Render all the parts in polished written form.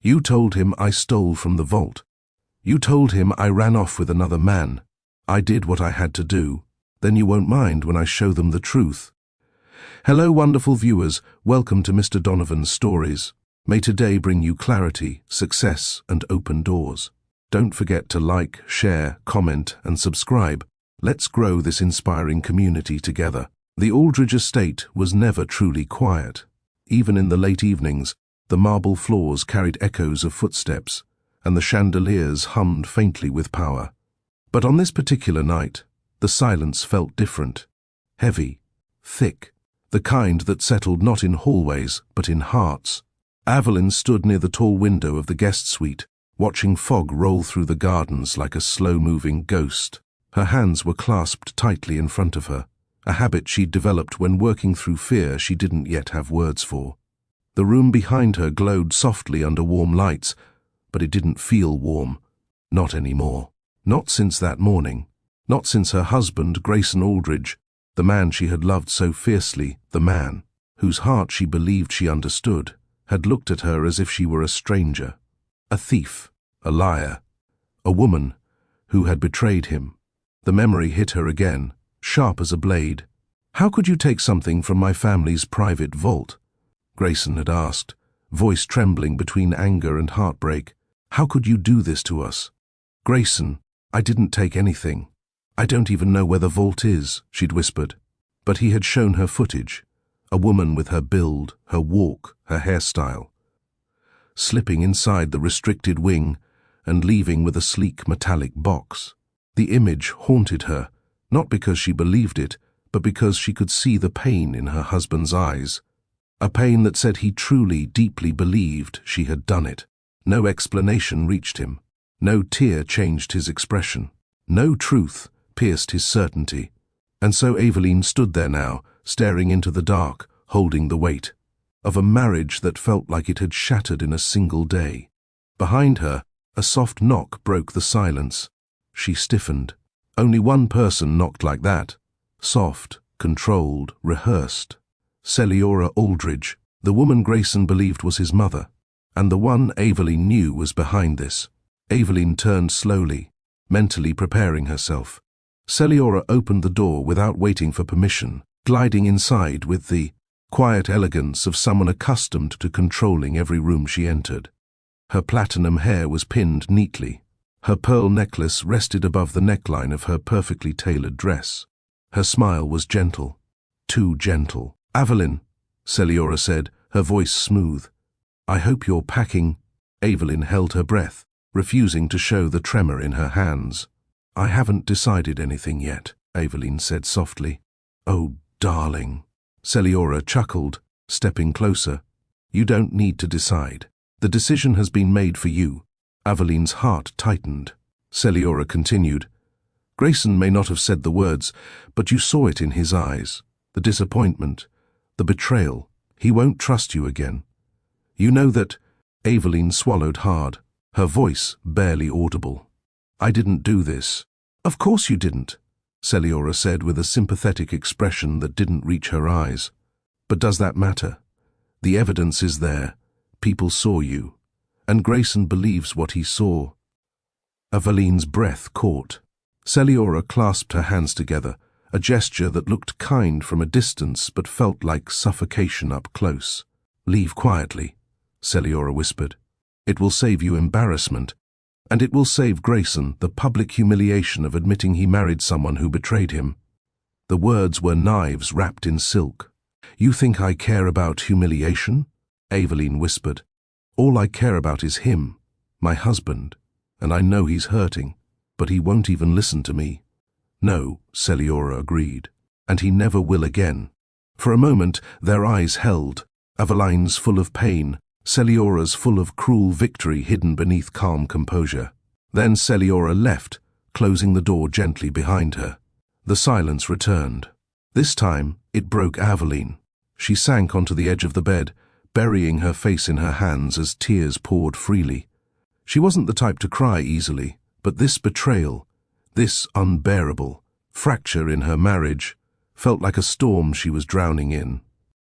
You told him I stole from the vault. You told him I ran off with another man. I did what I had to do. Then you won't mind when I show them the truth. Hello, wonderful viewers. Welcome to Mr. Donovan's Stories. May today bring you clarity, success, and open doors. Don't forget to like, share, comment, and subscribe. Let's grow this inspiring community together. The Aldridge estate was never truly quiet. Even in the late evenings, the marble floors carried echoes of footsteps, and the chandeliers hummed faintly with power. But on this particular night, the silence felt different. Heavy, thick, the kind that settled not in hallways, but in hearts. Evelyn stood near the tall window of the guest suite, watching fog roll through the gardens like a slow-moving ghost. Her hands were clasped tightly in front of her, a habit she'd developed when working through fear she didn't yet have words for. The room behind her glowed softly under warm lights, but it didn't feel warm. Not anymore. Not since that morning. Not since her husband, Grayson Aldridge, the man she had loved so fiercely, the man whose heart she believed she understood, had looked at her as if she were a stranger, a thief, a liar, a woman who had betrayed him. The memory hit her again, sharp as a blade. "How could you take something from my family's private vault?" Grayson had asked, voice trembling between anger and heartbreak. "How could you do this to us?" "Grayson, I didn't take anything. I don't even know where the vault is," she'd whispered. But he had shown her footage, a woman with her build, her walk, her hairstyle, slipping inside the restricted wing and leaving with a sleek metallic box. The image haunted her, not because she believed it, but because she could see the pain in her husband's eyes. A pain that said he truly, deeply believed she had done it. No explanation reached him. No tear changed his expression. No truth pierced his certainty. And so Evelyn stood there now, staring into the dark, holding the weight of a marriage that felt like it had shattered in a single day. Behind her, a soft knock broke the silence. She stiffened. Only one person knocked like that. Soft, controlled, rehearsed. Celiora Aldridge, the woman Grayson believed was his mother, and the one Evelyn knew was behind this. Evelyn turned slowly, mentally preparing herself. Celiora opened the door without waiting for permission, gliding inside with the quiet elegance of someone accustomed to controlling every room she entered. Her platinum hair was pinned neatly. Her pearl necklace rested above the neckline of her perfectly tailored dress. Her smile was gentle, too gentle. "Evelyn," Celiora said, her voice smooth. "I hope you're packing." Evelyn held her breath, refusing to show the tremor in her hands. "I haven't decided anything yet," Evelyn said softly. "Oh, darling." Celiora chuckled, stepping closer. "You don't need to decide. The decision has been made for you." Evelyn's heart tightened. Celiora continued. "Grayson may not have said the words, but you saw it in his eyes. The disappointment, the betrayal. He won't trust you again. You know that." Evelyn swallowed hard, her voice barely audible. "I didn't do this." "Of course you didn't," Celiora said with a sympathetic expression that didn't reach her eyes. "But does that matter? The evidence is there. People saw you. And Grayson believes what he saw." Evelyn's breath caught. Celiora clasped her hands together, a gesture that looked kind from a distance but felt like suffocation up close. "Leave quietly," Celiora whispered. "It will save you embarrassment, and it will save Grayson the public humiliation of admitting he married someone who betrayed him." The words were knives wrapped in silk. "You think I care about humiliation?" Evelyn whispered. "All I care about is him, my husband, and I know he's hurting, but he won't even listen to me." "No," Celiora agreed, "and he never will again." For a moment, their eyes held, Evelyn's full of pain, Celiora's full of cruel victory hidden beneath calm composure. Then Celiora left, closing the door gently behind her. The silence returned. This time, it broke Evelyn. She sank onto the edge of the bed, burying her face in her hands as tears poured freely. She wasn't the type to cry easily, but this betrayal, this unbearable fracture in her marriage, felt like a storm she was drowning in.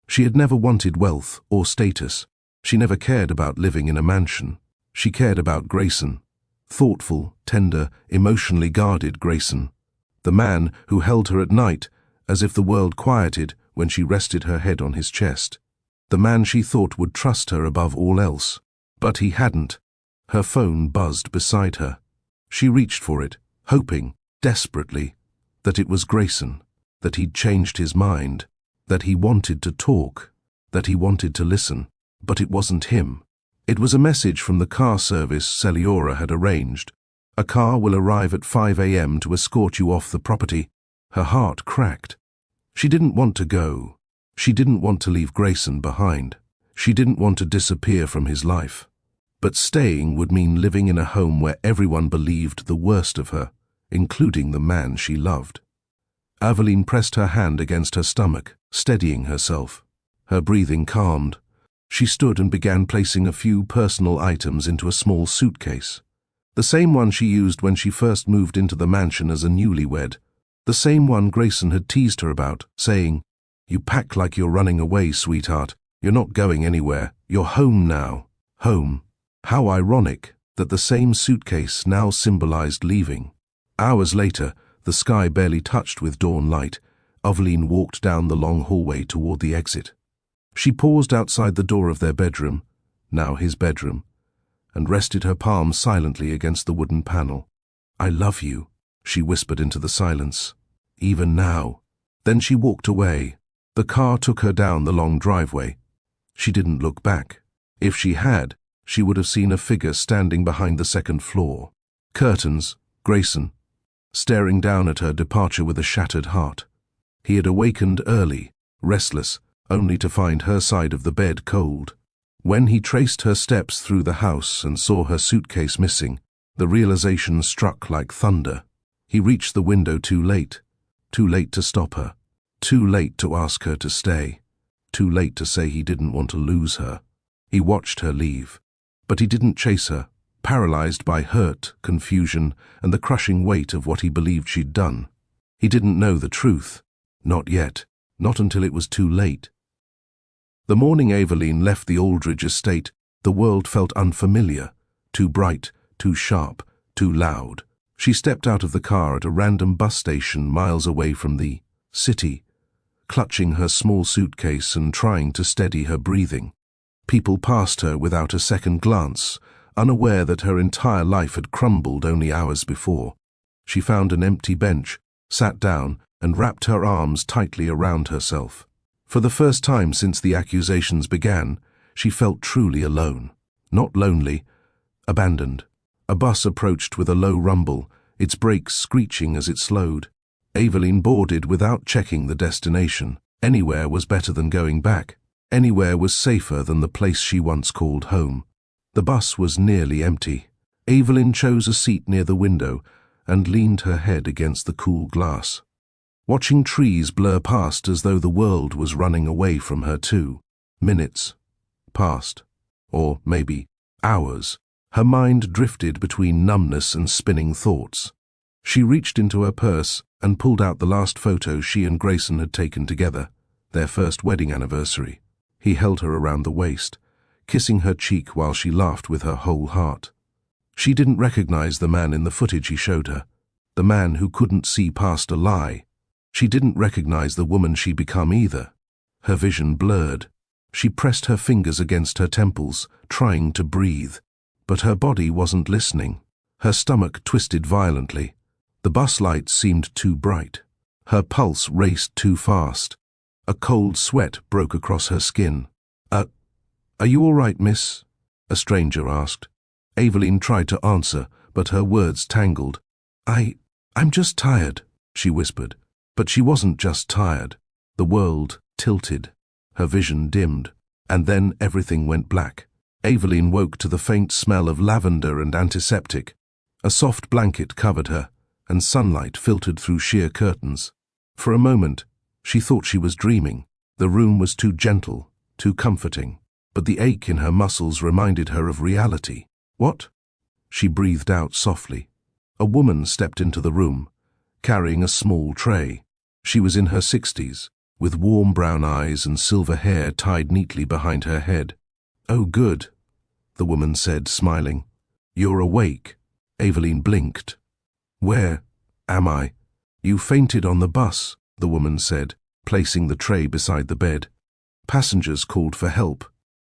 She had never wanted wealth or status. She never cared about living in a mansion. She cared about Grayson. Thoughtful, tender, emotionally guarded Grayson. The man who held her at night, as if the world quieted when she rested her head on his chest. The man she thought would trust her above all else. But he hadn't. Her phone buzzed beside her. She reached for it, hoping, desperately, that it was Grayson, that he'd changed his mind, that he wanted to talk, that he wanted to listen. But it wasn't him. It was a message from the car service Celiora had arranged. A car will arrive at 5 a.m. to escort you off the property. Her heart cracked. She didn't want to go. She didn't want to leave Grayson behind. She didn't want to disappear from his life. But staying would mean living in a home where everyone believed the worst of her, including the man she loved. Aveline pressed her hand against her stomach, steadying herself. Her breathing calmed. She stood and began placing a few personal items into a small suitcase. The same one she used when she first moved into the mansion as a newlywed. The same one Grayson had teased her about, saying, "You pack like you're running away, sweetheart. You're not going anywhere. You're home now." Home. How ironic that the same suitcase now symbolized leaving. Hours later, the sky barely touched with dawn light, Aveline walked down the long hallway toward the exit. She paused outside the door of their bedroom, now his bedroom, and rested her palm silently against the wooden panel. "I love you," she whispered into the silence. "Even now." Then she walked away. The car took her down the long driveway. She didn't look back. If she had, she would have seen a figure standing behind the second floor. Curtains, Grayson, staring down at her departure with a shattered heart. He had awakened early, restless, only to find her side of the bed cold. When he traced her steps through the house and saw her suitcase missing, the realization struck like thunder. He reached the window too late to stop her, too late to ask her to stay, too late to say he didn't want to lose her. He watched her leave, but he didn't chase her, paralyzed by hurt, confusion, and the crushing weight of what he believed she'd done. He didn't know the truth, not yet, not until it was too late. The morning Aveline left the Aldridge estate, the world felt unfamiliar, too bright, too sharp, too loud. She stepped out of the car at a random bus station miles away from the city, clutching her small suitcase and trying to steady her breathing. People passed her without a second glance, unaware that her entire life had crumbled only hours before. She found an empty bench, sat down, and wrapped her arms tightly around herself. For the first time since the accusations began, she felt truly alone. Not lonely, abandoned. A bus approached with a low rumble, its brakes screeching as it slowed. Aveline boarded without checking the destination. Anywhere was better than going back. Anywhere was safer than the place she once called home. The bus was nearly empty. Aveline chose a seat near the window and leaned her head against the cool glass, watching trees blur past as though the world was running away from her too. Minutes passed, or maybe hours. Her mind drifted between numbness and spinning thoughts. She reached into her purse and pulled out the last photo she and Grayson had taken together, their first wedding anniversary. He held her around the waist, kissing her cheek while she laughed with her whole heart. She didn't recognize the man in the footage he showed her, the man who couldn't see past a lie. She didn't recognize the woman she'd become either. Her vision blurred. She pressed her fingers against her temples, trying to breathe. But her body wasn't listening. Her stomach twisted violently. The bus lights seemed too bright. Her pulse raced too fast. A cold sweat broke across her skin. Are you all right, miss?" a stranger asked. Aveline tried to answer, but her words tangled. I'm just tired," she whispered. But she wasn't just tired. The world tilted. Her vision dimmed. And then everything went black. Aveline woke to the faint smell of lavender and antiseptic. A soft blanket covered her, and sunlight filtered through sheer curtains. For a moment, she thought she was dreaming. The room was too gentle, too comforting. But the ache in her muscles reminded her of reality. "What?" she breathed out softly. A woman stepped into the room, carrying a small tray. She was in her 60s, with warm brown eyes and silver hair tied neatly behind her head. "Oh, good," the woman said, smiling. You're awake. Evelyn blinked. Where am I? You fainted on the bus, the woman said, placing the tray beside the bed. Passengers called for help.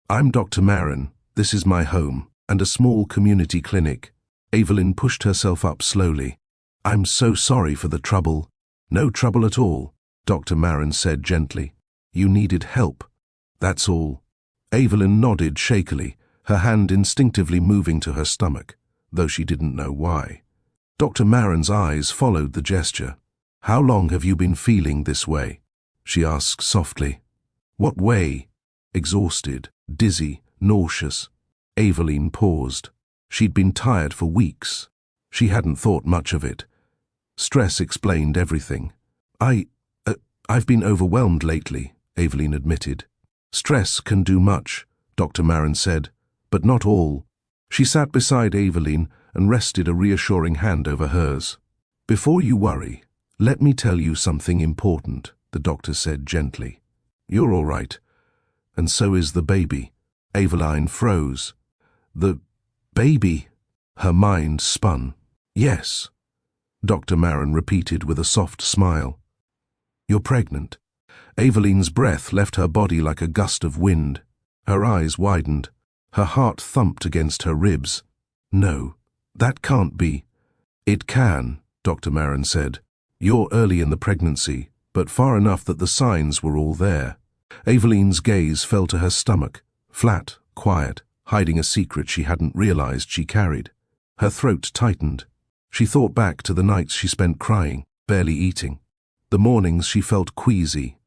I'm Dr. Marin. This is my home and a small community clinic. Evelyn pushed herself up slowly. I'm so sorry for the trouble. No trouble at all, Dr. Marin said gently. You needed help. That's all. Evelyn nodded shakily, her hand instinctively moving to her stomach, though she didn't know why. Dr. Marin's eyes followed the gesture. How long have you been feeling this way? She asked softly. What way? Exhausted, dizzy, nauseous. Evelyn paused. She'd been tired for weeks. She hadn't thought much of it. Stress explained everything. I've been overwhelmed lately, Evelyn admitted. Stress can do much, Dr. Marin said, but not all. She sat beside Evelyn and rested a reassuring hand over hers. Before you worry, let me tell you something important, the doctor said gently. You're all right. And so is the baby. Evelyn froze. The baby? Her mind spun. Yes, Dr. Marin repeated with a soft smile. You're pregnant. Evelyn's breath left her body like a gust of wind. Her eyes widened. Her heart thumped against her ribs. No, that can't be. It can, Dr. Marin said. You're early in the pregnancy, but far enough that the signs were all there. Evelyn's gaze fell to her stomach, flat, quiet, hiding a secret she hadn't realized she carried. Her throat tightened. She thought back to the nights she spent crying, barely eating. The mornings she felt queasy.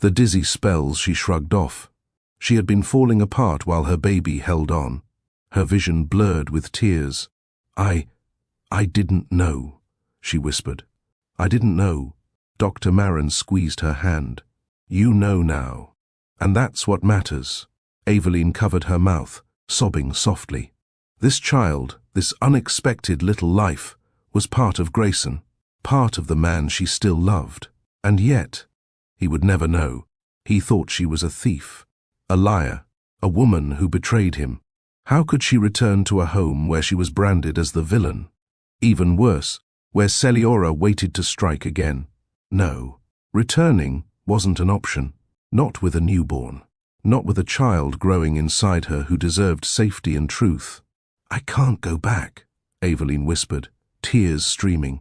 The dizzy spells she shrugged off. She had been falling apart while her baby held on. Her vision blurred with tears. I didn't know, she whispered. I didn't know. Dr. Marin squeezed her hand. You know now. And that's what matters. Evelyn covered her mouth, sobbing softly. This child, this unexpected little life, was part of Grayson, part of the man she still loved. And yet, he would never know. He thought she was a thief, a liar, a woman who betrayed him. How could she return to a home where she was branded as the villain? Even worse, where Celiora waited to strike again. No, returning wasn't an option. Not with a newborn. Not with a child growing inside her who deserved safety and truth. I can't go back, Evelyn whispered, tears streaming.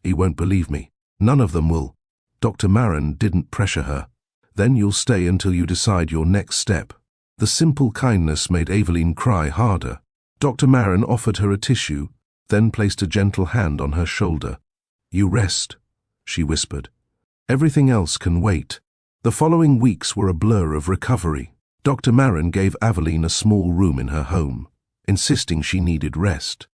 He won't believe me. None of them will. Dr. Marin didn't pressure her. Then you'll stay until you decide your next step. The simple kindness made Evelyn cry harder. Dr. Marin offered her a tissue, then placed a gentle hand on her shoulder. You rest, she whispered. Everything else can wait. The following weeks were a blur of recovery. Dr. Marin gave Evelyn a small room in her home, insisting she needed rest.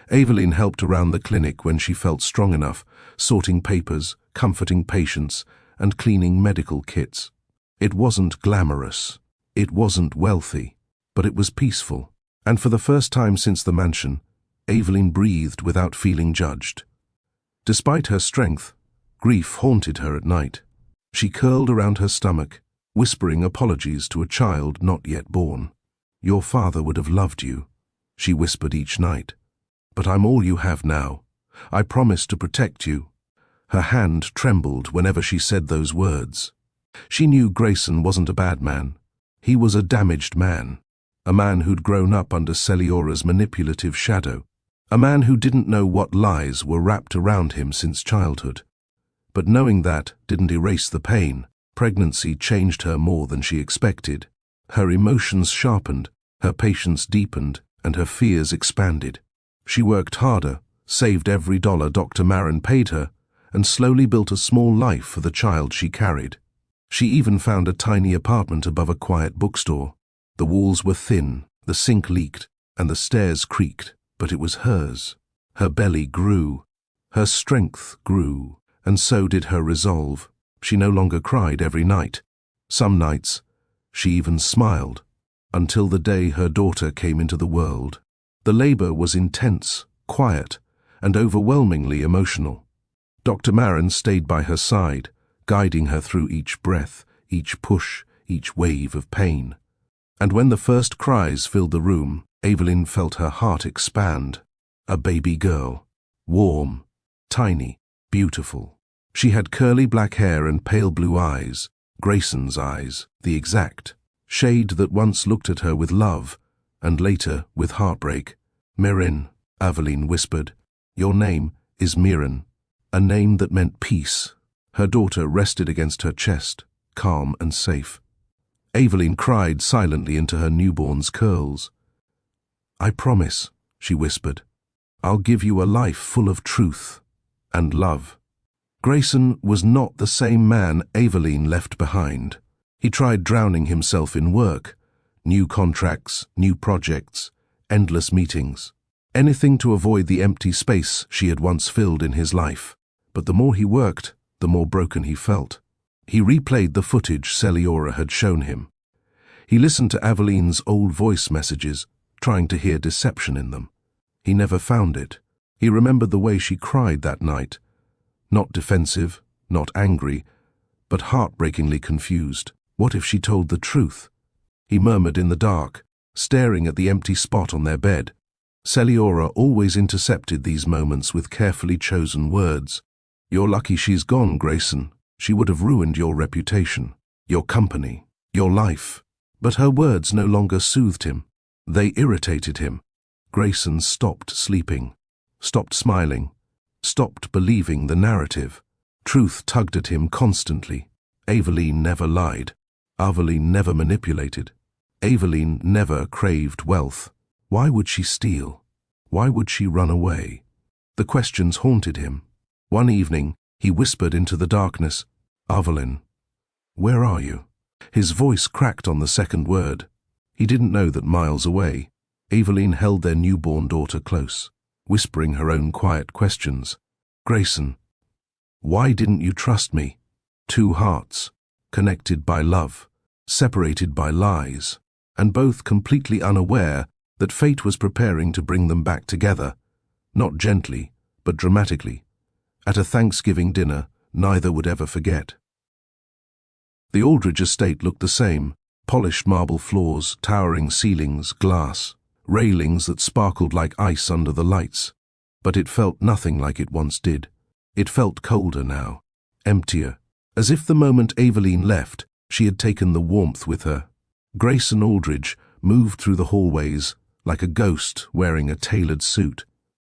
Evelyn helped around the clinic when she felt strong enough, sorting papers, comforting patients, and cleaning medical kits. It wasn't glamorous. It wasn't wealthy, but it was peaceful. And for the first time since the mansion, Evelyn breathed without feeling judged. Despite her strength, grief haunted her at night. She curled around her stomach, whispering apologies to a child not yet born. Your father would have loved you, she whispered each night. But I'm all you have now. I promise to protect you. Her hand trembled whenever she said those words. She knew Grayson wasn't a bad man. He was a damaged man. A man who'd grown up under Celiora's manipulative shadow. A man who didn't know what lies were wrapped around him since childhood. But knowing that didn't erase the pain. Pregnancy changed her more than she expected. Her emotions sharpened, her patience deepened, and her fears expanded. She worked harder, saved every dollar Dr. Marin paid her, and slowly built a small life for the child she carried. She even found a tiny apartment above a quiet bookstore. The walls were thin, the sink leaked, and the stairs creaked, but it was hers. Her belly grew. Her strength grew. And so did her resolve. She no longer cried every night. Some nights, she even smiled, until the day her daughter came into the world. The labor was intense, quiet, and overwhelmingly emotional. Dr. Marin stayed by her side, guiding her through each breath, each push, each wave of pain. And when the first cries filled the room, Evelyn felt her heart expand. A baby girl. Warm, tiny, beautiful. She had curly black hair and pale blue eyes, Grayson's eyes, the exact shade that once looked at her with love, and later with heartbreak. "Mirin," Evelyn whispered. "Your name is Mirin," a name that meant peace. Her daughter rested against her chest, calm and safe. Evelyn cried silently into her newborn's curls. "I promise," she whispered, "I'll give you a life full of truth and love." Grayson was not the same man Evelyn left behind. He tried drowning himself in work, new contracts, new projects, endless meetings, anything to avoid the empty space she had once filled in his life. But the more he worked, the more broken he felt. He replayed the footage Celiora had shown him. He listened to Evelyn's old voice messages, trying to hear deception in them. He never found it. He remembered the way she cried that night. Not defensive, not angry, but heartbreakingly confused. What if she told the truth? He murmured in the dark, staring at the empty spot on their bed. Celiora always intercepted these moments with carefully chosen words. "You're lucky she's gone, Grayson. She would have ruined your reputation, your company, your life." But her words no longer soothed him. They irritated him. Grayson stopped sleeping, stopped smiling, stopped believing the narrative. Truth tugged at him constantly. Evelyn never lied. Evelyn never manipulated. Evelyn never craved wealth. Why would she steal? Why would she run away? The questions haunted him. One evening, he whispered into the darkness, "Evelyn, where are you?" His voice cracked on the second word. He didn't know that miles away, Evelyn held their newborn daughter close, whispering her own quiet questions. "Grayson, why didn't you trust me?" Two hearts, connected by love, separated by lies, and both completely unaware that fate was preparing to bring them back together, not gently, but dramatically. At a Thanksgiving dinner neither would ever forget. The Aldridge estate looked the same: polished marble floors, towering ceilings, glass, railings that sparkled like ice under the lights. But it felt nothing like it once did. It felt colder now, emptier, as if the moment Evelyn left, she had taken the warmth with her. Grayson Aldridge moved through the hallways like a ghost wearing a tailored suit.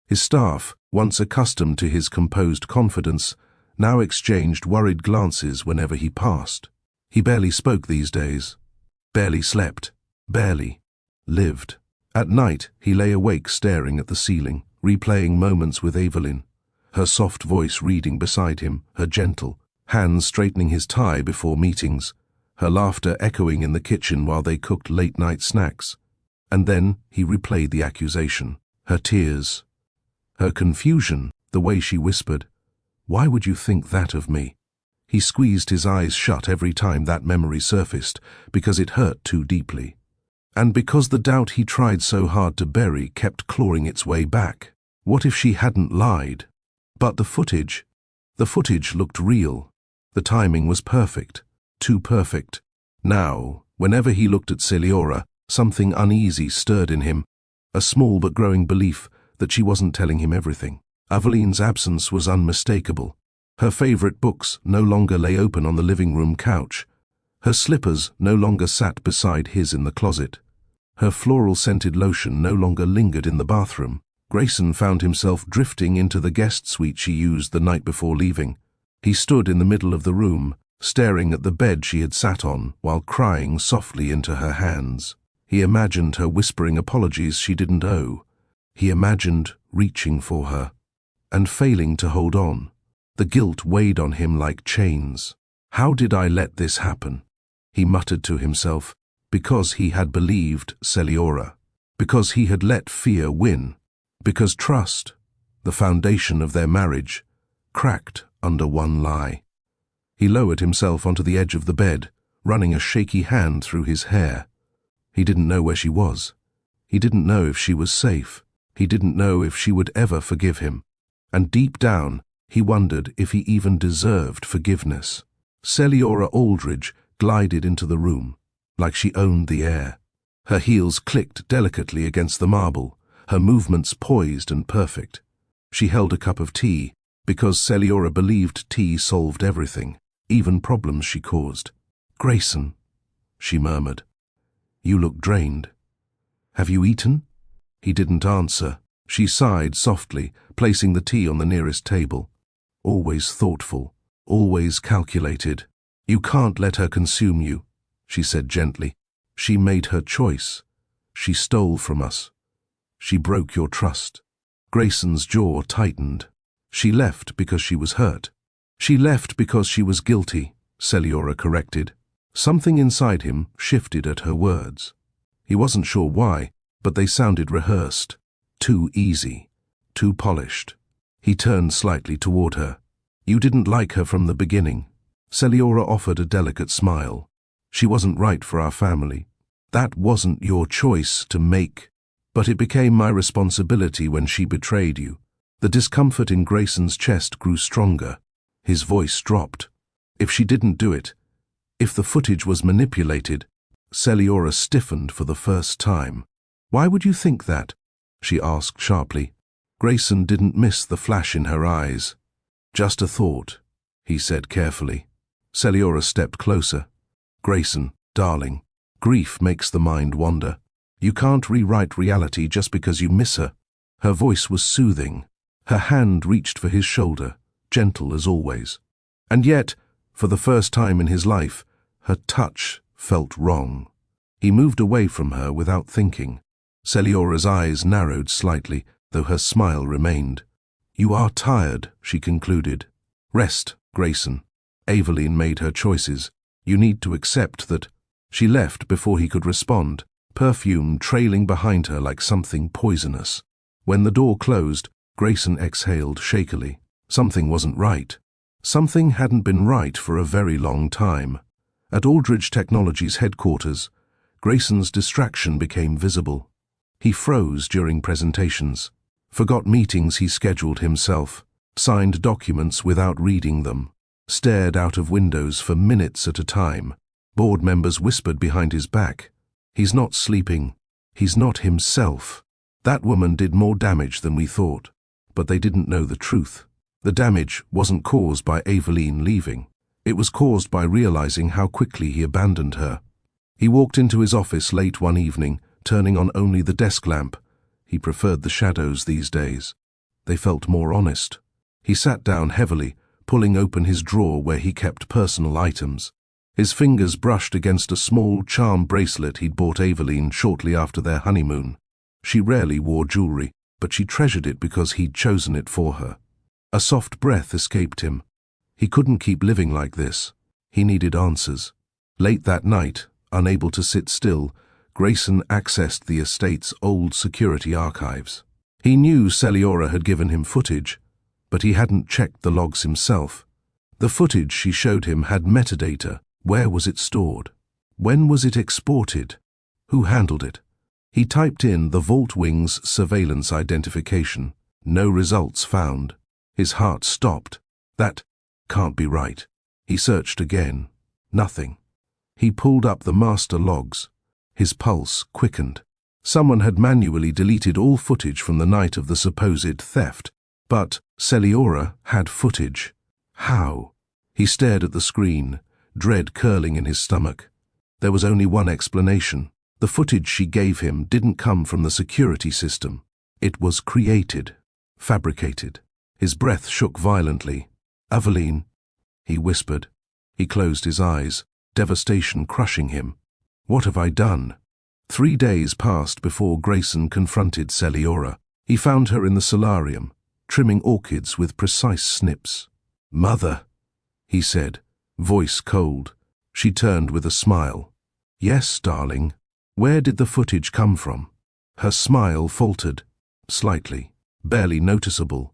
His staff, once accustomed to his composed confidence, now exchanged worried glances whenever he passed. He barely spoke these days, barely slept, barely lived. At night, he lay awake staring at the ceiling, replaying moments with Evelyn, her soft voice reading beside him, her gentle hands straightening his tie before meetings, her laughter echoing in the kitchen while they cooked late-night snacks. And then he replayed the accusation, her tears, her confusion, the way she whispered, "Why would you think that of me?" He squeezed his eyes shut every time that memory surfaced, because it hurt too deeply. And because the doubt he tried so hard to bury kept clawing its way back. What if she hadn't lied? But the footage looked real. The timing was perfect, too perfect. Now, whenever he looked at Celiora, something uneasy stirred in him, a small but growing belief that she wasn't telling him everything. Evelyn's absence was unmistakable. Her favorite books no longer lay open on the living room couch. Her slippers no longer sat beside his in the closet. Her floral-scented lotion no longer lingered in the bathroom. Grayson found himself drifting into the guest suite she used the night before leaving. He stood in the middle of the room, staring at the bed she had sat on while crying softly into her hands. He imagined her whispering apologies she didn't owe. He imagined reaching for her and failing to hold on. The guilt weighed on him like chains. How did I let this happen? He muttered to himself, because he had believed Celiora, because he had let fear win, because trust, the foundation of their marriage, cracked under one lie. He lowered himself onto the edge of the bed, running a shaky hand through his hair. He didn't know where she was. He didn't know if she was safe. He didn't know if she would ever forgive him. And deep down, he wondered if he even deserved forgiveness. Celiora Aldridge glided into the room, like she owned the air. Her heels clicked delicately against the marble, her movements poised and perfect. She held a cup of tea, because Celiora believed tea solved everything, even problems she caused. "Grayson," she murmured, "you look drained. Have you eaten?" He didn't answer. She sighed softly, placing the tea on the nearest table. "Always thoughtful, always calculated. You can't let her consume you," she said gently. "She made her choice. She stole from us. She broke your trust." Grayson's jaw tightened. "She left because she was hurt." "She left because she was guilty," Celiora corrected. Something inside him shifted at her words. He wasn't sure why, but they sounded rehearsed, too easy, too polished. He turned slightly toward her. "You didn't like her from the beginning." Celiora offered a delicate smile. "She wasn't right for our family. That wasn't your choice to make, but it became my responsibility when she betrayed you." The discomfort in Grayson's chest grew stronger. His voice dropped. "If she didn't do it, if the footage was manipulated," Celiora stiffened for the first time. "Why would you think that?" she asked sharply. Grayson didn't miss the flash in her eyes. "Just a thought," he said carefully. Celiora stepped closer. "Grayson, darling, grief makes the mind wander. You can't rewrite reality just because you miss her." Her voice was soothing. Her hand reached for his shoulder, gentle as always. And yet, for the first time in his life, her touch felt wrong. He moved away from her without thinking. Celiora's eyes narrowed slightly, though her smile remained. "You are tired," she concluded. "Rest, Grayson. Aveline made her choices. You need to accept that." She left before he could respond, perfume trailing behind her like something poisonous. When the door closed, Grayson exhaled shakily. Something wasn't right. Something hadn't been right for a very long time. At Aldridge Technologies headquarters, Grayson's distraction became visible. He froze during presentations, forgot meetings he scheduled himself, signed documents without reading them, stared out of windows for minutes at a time. Board members whispered behind his back, "He's not sleeping. He's not himself." That woman did more damage than we thought, but they didn't know the truth. The damage wasn't caused by Aveline leaving. It was caused by realizing how quickly he abandoned her. He walked into his office late one evening, turning on only the desk lamp. He preferred the shadows these days. They felt more honest. He sat down heavily, pulling open his drawer where he kept personal items. His fingers brushed against a small charm bracelet he'd bought Aveline shortly after their honeymoon. She rarely wore jewelry, but she treasured it because he'd chosen it for her. A soft breath escaped him. He couldn't keep living like this. He needed answers. Late that night, unable to sit still, Grayson accessed the estate's old security archives. He knew Celiora had given him footage, but he hadn't checked the logs himself. The footage she showed him had metadata. Where was it stored? When was it exported? Who handled it? He typed in the Vault Wing's surveillance identification. No results found. His heart stopped. That can't be right. He searched again. Nothing. He pulled up the master logs. His pulse quickened. Someone had manually deleted all footage from the night of the supposed theft. But Celiora had footage. How? He stared at the screen, dread curling in his stomach. There was only one explanation. The footage she gave him didn't come from the security system. It was created, fabricated. His breath shook violently. "Aveline," he whispered. He closed his eyes, devastation crushing him. "What have I done?" 3 days passed before Grayson confronted Celiora. He found her in the solarium, trimming orchids with precise snips. "Mother," he said, voice cold. She turned with a smile. "Yes, darling. Where did the footage come from?" Her smile faltered, slightly, barely noticeable.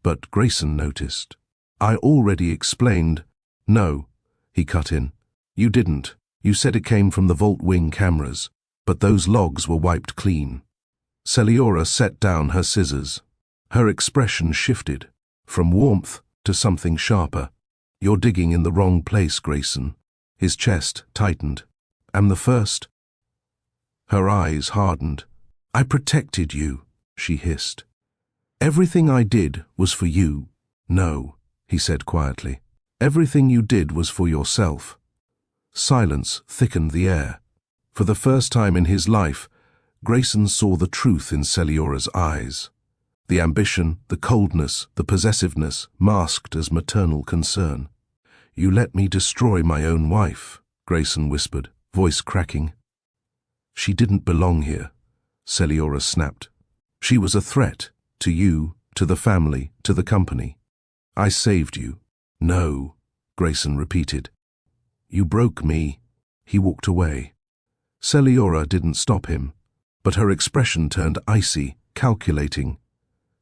But Grayson noticed. "I already explained." "No," he cut in. "You didn't. You said it came from the Vault Wing cameras, but those logs were wiped clean." Celiora set down her scissors. Her expression shifted, from warmth to something sharper. "You're digging in the wrong place, Grayson." His chest tightened. "I'm the first." Her eyes hardened. "I protected you," she hissed. "Everything I did was for you." "No," he said quietly. "Everything you did was for yourself." Silence thickened the air. For the first time in his life, Grayson saw the truth in Celiora's eyes. The ambition, the coldness, the possessiveness masked as maternal concern. "You let me destroy my own wife," Grayson whispered, voice cracking. "She didn't belong here," Celiora snapped. "She was a threat, to you, to the family, to the company. I saved you." "No," Grayson repeated. "You broke me." He walked away. Celiora didn't stop him, but her expression turned icy, calculating,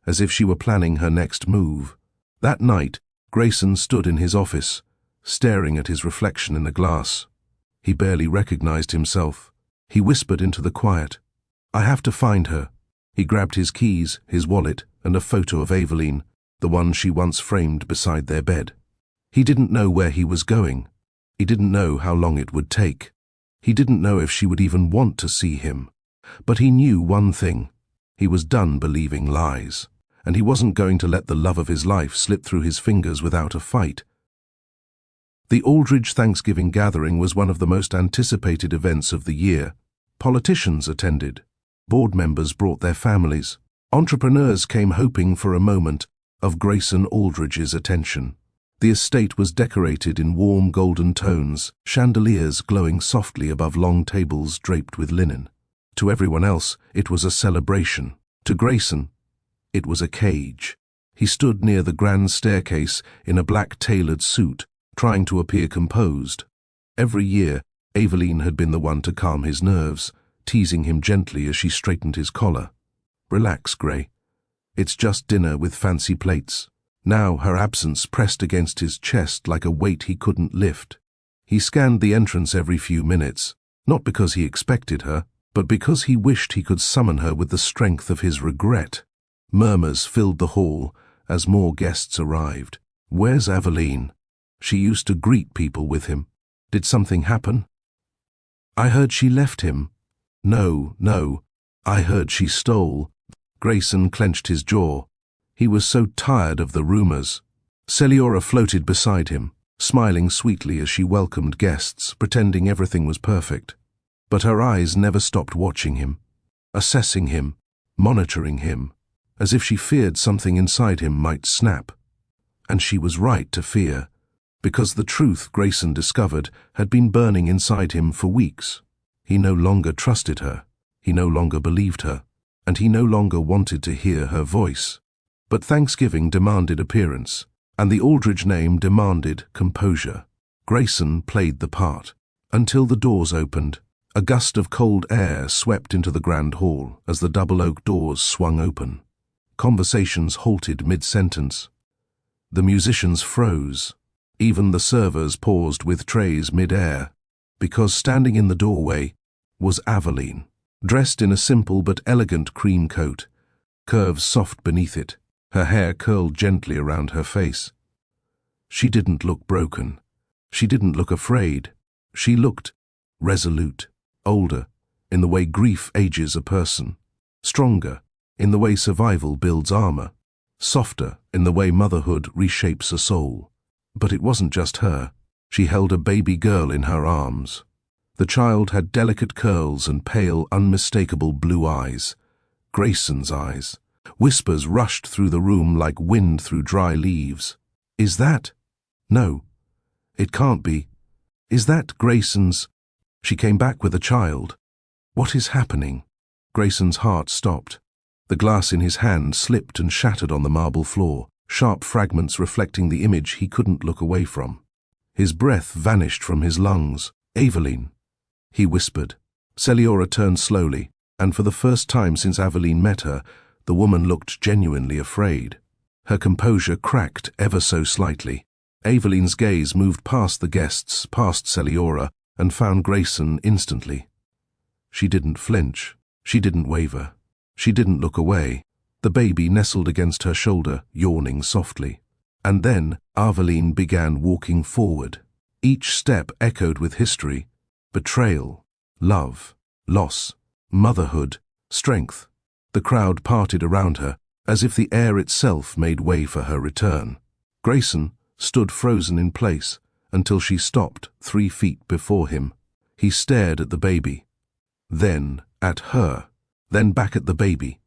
as if she were planning her next move. That night, Grayson stood in his office, staring at his reflection in the glass. He barely recognized himself. He whispered into the quiet, "I have to find her." He grabbed his keys, his wallet, and a photo of Aveline, the one she once framed beside their bed. He didn't know where he was going. He didn't know how long it would take. He didn't know if she would even want to see him. But he knew one thing. He was done believing lies, and he wasn't going to let the love of his life slip through his fingers without a fight. The Aldridge Thanksgiving gathering was one of the most anticipated events of the year. Politicians attended. Board members brought their families. Entrepreneurs came hoping for a moment of Grayson Aldridge's attention. The estate was decorated in warm golden tones, chandeliers glowing softly above long tables draped with linen. To everyone else, it was a celebration. To Grayson, it was a cage. He stood near the grand staircase in a black tailored suit, trying to appear composed. Every year, Aveline had been the one to calm his nerves, teasing him gently as she straightened his collar. "Relax, Gray. It's just dinner with fancy plates." Now her absence pressed against his chest like a weight he couldn't lift. He scanned the entrance every few minutes, not because he expected her, but because he wished he could summon her with the strength of his regret. Murmurs filled the hall as more guests arrived. "Where's Aveline? She used to greet people with him. Did something happen?" "I heard she left him." No, I heard she stole." Grayson clenched his jaw. He was so tired of the rumors. Celiora floated beside him, smiling sweetly as she welcomed guests, pretending everything was perfect. But her eyes never stopped watching him, assessing him, monitoring him, as if she feared something inside him might snap. And she was right to fear, because the truth Grayson discovered had been burning inside him for weeks. He no longer trusted her, he no longer believed her, and he no longer wanted to hear her voice. But Thanksgiving demanded appearance, and the Aldridge name demanded composure. Grayson played the part, until the doors opened. A gust of cold air swept into the grand hall as the double oak doors swung open. Conversations halted mid-sentence. The musicians froze. Even the servers paused with trays mid-air, because standing in the doorway was Aveline, dressed in a simple but elegant cream coat, curves soft beneath it, her hair curled gently around her face. She didn't look broken. She didn't look afraid. She looked resolute, older, in the way grief ages a person, stronger, in the way survival builds armor, softer, in the way motherhood reshapes a soul. But it wasn't just her. She held a baby girl in her arms. The child had delicate curls and pale, unmistakable blue eyes. Grayson's eyes. Whispers rushed through the room like wind through dry leaves. "Is that? No. It can't be. Is that Grayson's?" She came back with a child. "What is happening?" Grayson's heart stopped. The glass in his hand slipped and shattered on the marble floor, sharp fragments reflecting the image he couldn't look away from. His breath vanished from his lungs. "Aveline," he whispered. Celiora turned slowly, and for the first time since Aveline met her, the woman looked genuinely afraid. Her composure cracked ever so slightly. Aveline's gaze moved past the guests, past Celiora, and found Grayson instantly. She didn't flinch. She didn't waver. She didn't look away. The baby nestled against her shoulder, yawning softly. And then Aveline began walking forward. Each step echoed with history, betrayal, love, loss, motherhood, strength. The crowd parted around her, as if the air itself made way for her return. Grayson stood frozen in place until she stopped 3 feet before him. He stared at the baby, then at her, then back at the baby.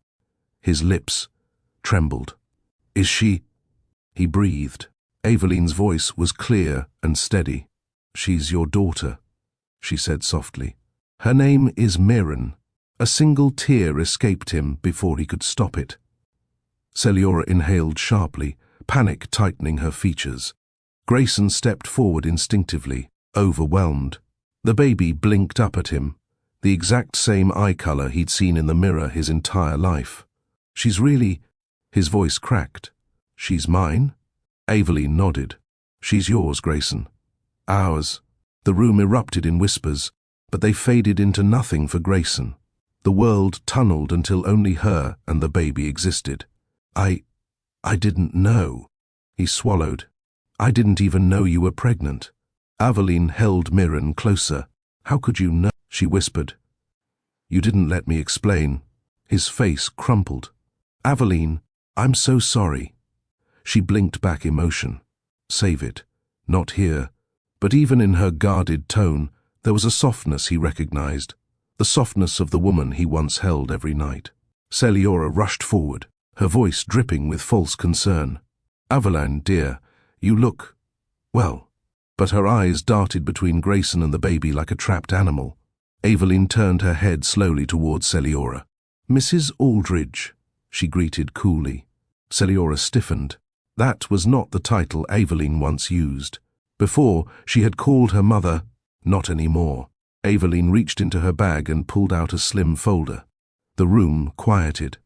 His lips trembled. "Is she?" He breathed. Evelyn's voice was clear and steady. "She's your daughter," she said softly. "Her name is Mirren." A single tear escaped him before he could stop it. Celiora inhaled sharply, panic tightening her features. Grayson stepped forward instinctively, overwhelmed. The baby blinked up at him, the exact same eye color he'd seen in the mirror his entire life. "She's really—" His voice cracked. "She's mine?" Evelyn nodded. "She's yours, Grayson." "Ours." The room erupted in whispers, but they faded into nothing for Grayson. The world tunneled until only her and the baby existed. I didn't know." He swallowed. "I didn't even know you were pregnant." Evelyn held Mirren closer. "How could you know?" she whispered. "You didn't let me explain." His face crumpled. "Evelyn, I'm so sorry." She blinked back emotion. "Save it. Not here." But even in her guarded tone, there was a softness he recognized. The softness of the woman he once held every night. Celiora rushed forward, her voice dripping with false concern. "Evelyn, dear, you look... well." But her eyes darted between Grayson and the baby like a trapped animal. Evelyn turned her head slowly towards Celiora. "Mrs. Aldridge," she greeted coolly. Celiora stiffened. That was not the title Evelyn once used. Before, she had called her mother, not anymore. Evelyn reached into her bag and pulled out a slim folder. The room quieted.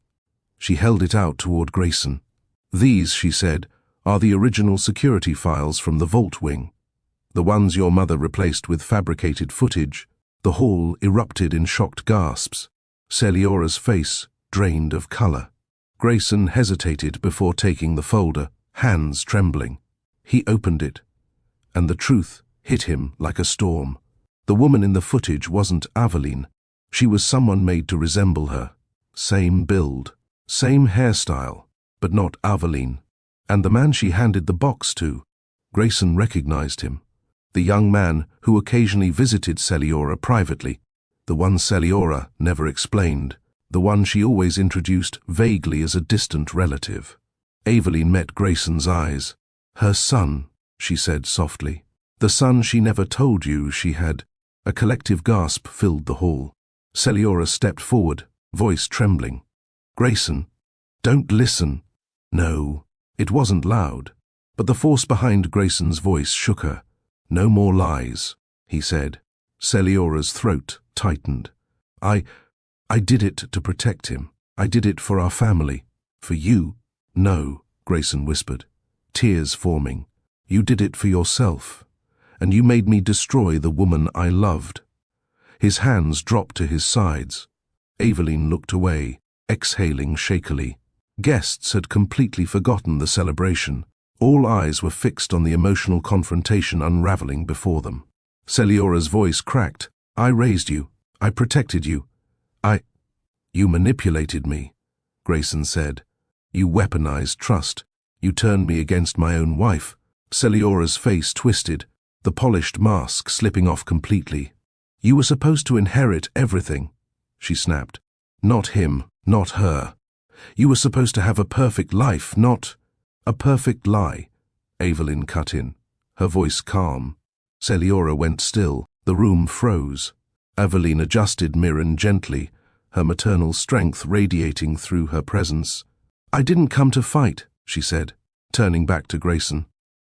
She held it out toward Grayson. "These," she said, "are the original security files from the vault wing. The ones your mother replaced with fabricated footage." The hall erupted in shocked gasps. Celiora's face drained of color. Grayson hesitated before taking the folder, hands trembling. He opened it, and the truth hit him like a storm. The woman in the footage wasn't Evelyn. She was someone made to resemble her. Same build, same hairstyle, but not Evelyn. And the man she handed the box to, Grayson recognized him. The young man who occasionally visited Celiora privately, the one Celiora never explained, the one she always introduced vaguely as a distant relative. Evelyn met Grayson's eyes. "Her son," she said softly. "The son she never told you she had." A collective gasp filled the hall. Celiora stepped forward, voice trembling. "Grayson, don't listen." No, it wasn't loud, but the force behind Grayson's voice shook her. "No more lies," he said. Celiora's throat tightened. I did it to protect him. I did it for our family. For you?" "No," Grayson whispered, tears forming. "You did it for yourself. And you made me destroy the woman I loved." His hands dropped to his sides. Evelyn looked away, exhaling shakily. Guests had completely forgotten the celebration. All eyes were fixed on the emotional confrontation unraveling before them. Celiora's voice cracked. "I raised you. I protected you. You manipulated me," Grayson said. "You weaponized trust. You turned me against my own wife." Celiora's face twisted, the polished mask slipping off completely. "You were supposed to inherit everything," she snapped. "Not him, not her. You were supposed to have a perfect life, not—" "A perfect lie," Evelyn cut in, her voice calm. Celiora went still. The room froze. Evelyn adjusted Mirren gently, her maternal strength radiating through her presence. "I didn't come to fight," she said, turning back to Grayson.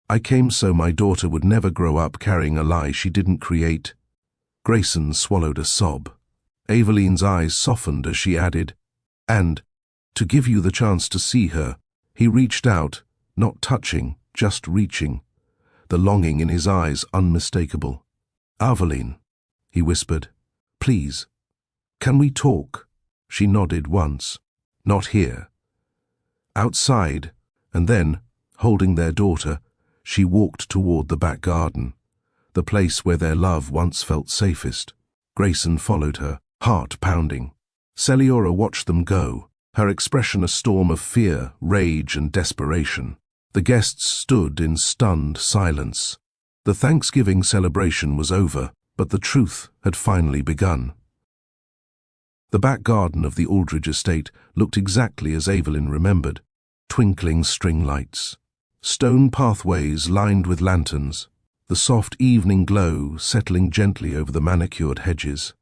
"I came so my daughter would never grow up carrying a lie she didn't create." Grayson swallowed a sob. Evelyn's eyes softened as she added, "And, to give you the chance to see her." He reached out, not touching, just reaching, the longing in his eyes unmistakable. "Evelyn," he whispered, "please, can we talk?" She nodded once. "Not here." Outside, and then, holding their daughter, she walked toward the back garden, the place where their love once felt safest. Grayson followed her, heart pounding. Celiora watched them go, her expression a storm of fear, rage, and desperation. The guests stood in stunned silence. The Thanksgiving celebration was over, but the truth had finally begun. The back garden of the Aldridge estate looked exactly as Evelyn remembered: twinkling string lights, stone pathways lined with lanterns, the soft evening glow settling gently over the manicured hedges.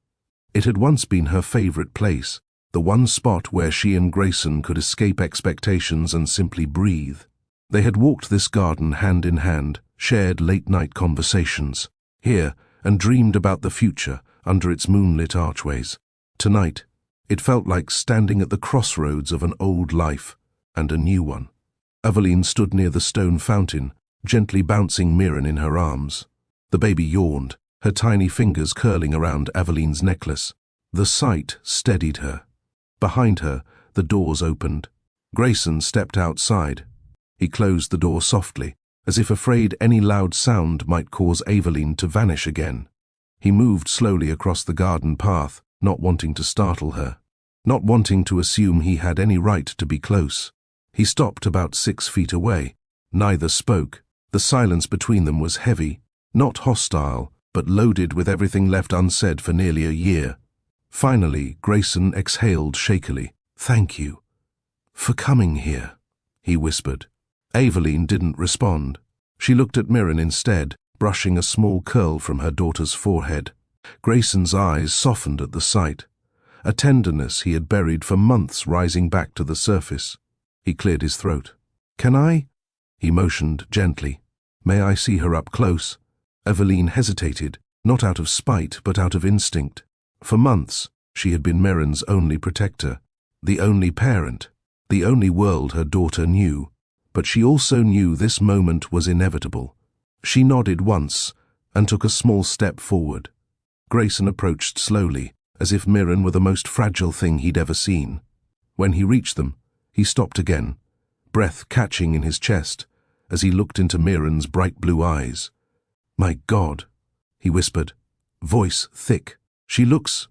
It had once been her favorite place, the one spot where she and Grayson could escape expectations and simply breathe. They had walked this garden hand in hand, shared late-night conversations here, and dreamed about the future under its moonlit archways. Tonight, it felt like standing at the crossroads of an old life and a new one. Evelyn stood near the stone fountain, gently bouncing Mirren in her arms. The baby yawned, her tiny fingers curling around Evelyn's necklace. The sight steadied her. Behind her, the doors opened. Grayson stepped outside. He closed the door softly, as if afraid any loud sound might cause Evelyn to vanish again. He moved slowly across the garden path, not wanting to startle her, not wanting to assume he had any right to be close. He stopped about 6 feet away. Neither spoke. The silence between them was heavy, not hostile, but loaded with everything left unsaid for nearly a year. Finally, Grayson exhaled shakily. "Thank you for coming here," he whispered. Evelyn didn't respond. She looked at Mirren instead, brushing a small curl from her daughter's forehead. Grayson's eyes softened at the sight, a tenderness he had buried for months rising back to the surface. He cleared his throat. "Can I?" He motioned gently. "May I see her up close?" Evelyn hesitated, not out of spite but out of instinct. For months, she had been Mirren's only protector, the only parent, the only world her daughter knew. But she also knew this moment was inevitable. She nodded once and took a small step forward. Grayson approached slowly, as if Mirren were the most fragile thing he'd ever seen. When he reached them, he stopped again, breath catching in his chest, as he looked into Mirren's bright blue eyes. "My God," he whispered, voice thick. She looks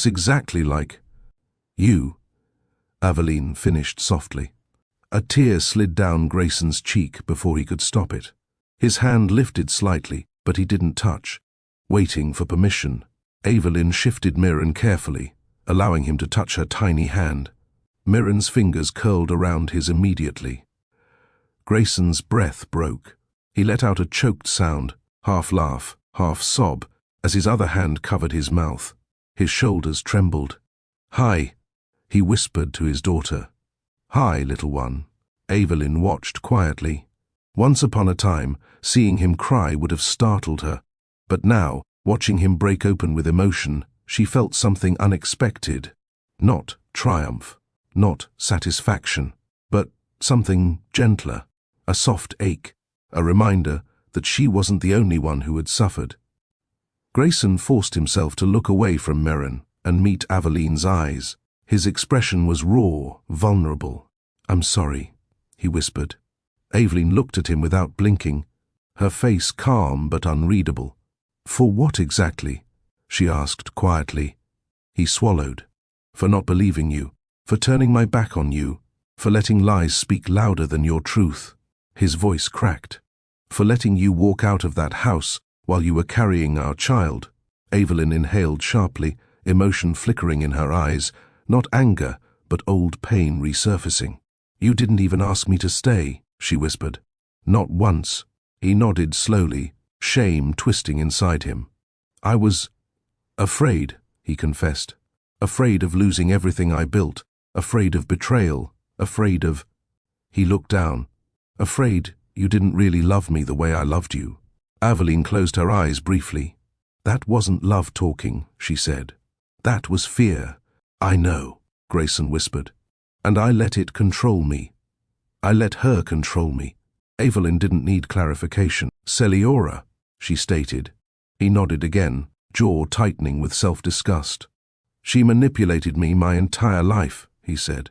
exactly like you," Evelyn finished softly. A tear slid down Grayson's cheek before he could stop it. His hand lifted slightly, but he didn't touch. Waiting for permission, Evelyn shifted Mirren carefully, allowing him to touch her tiny hand. Mirren's fingers curled around his immediately. Grayson's breath broke. He let out a choked sound, half laugh, half sob, as his other hand covered his mouth. His shoulders trembled. "Hi," he whispered to his daughter. "Hi, little one." Evelyn watched quietly. Once upon a time, seeing him cry would have startled her, but now, watching him break open with emotion, she felt something unexpected. Not triumph, not satisfaction, but something gentler, a soft ache, a reminder that she wasn't the only one who had suffered. Grayson forced himself to look away from Mirren and meet Evelyn's eyes. His expression was raw, vulnerable. "I'm sorry," he whispered. Evelyn looked at him without blinking, her face calm but unreadable. "For what exactly?" she asked quietly. He swallowed. "For not believing you, for turning my back on you, for letting lies speak louder than your truth." His voice cracked. "For letting you walk out of that house while you were carrying our child." Evelyn inhaled sharply, emotion flickering in her eyes, not anger, but old pain resurfacing. "You didn't even ask me to stay," she whispered. "Not once." He nodded slowly, shame twisting inside him. "I was afraid," he confessed. "Afraid of losing everything I built, afraid of betrayal, afraid of—" He looked down. "Afraid you didn't really love me the way I loved you." Evelyn closed her eyes briefly. "That wasn't love talking," she said. "That was fear." "I know," Grayson whispered. "And I let it control me. I let her control me." Evelyn didn't need clarification. "Celiora," she stated. He nodded again, jaw tightening with self-disgust. "She manipulated me my entire life," he said.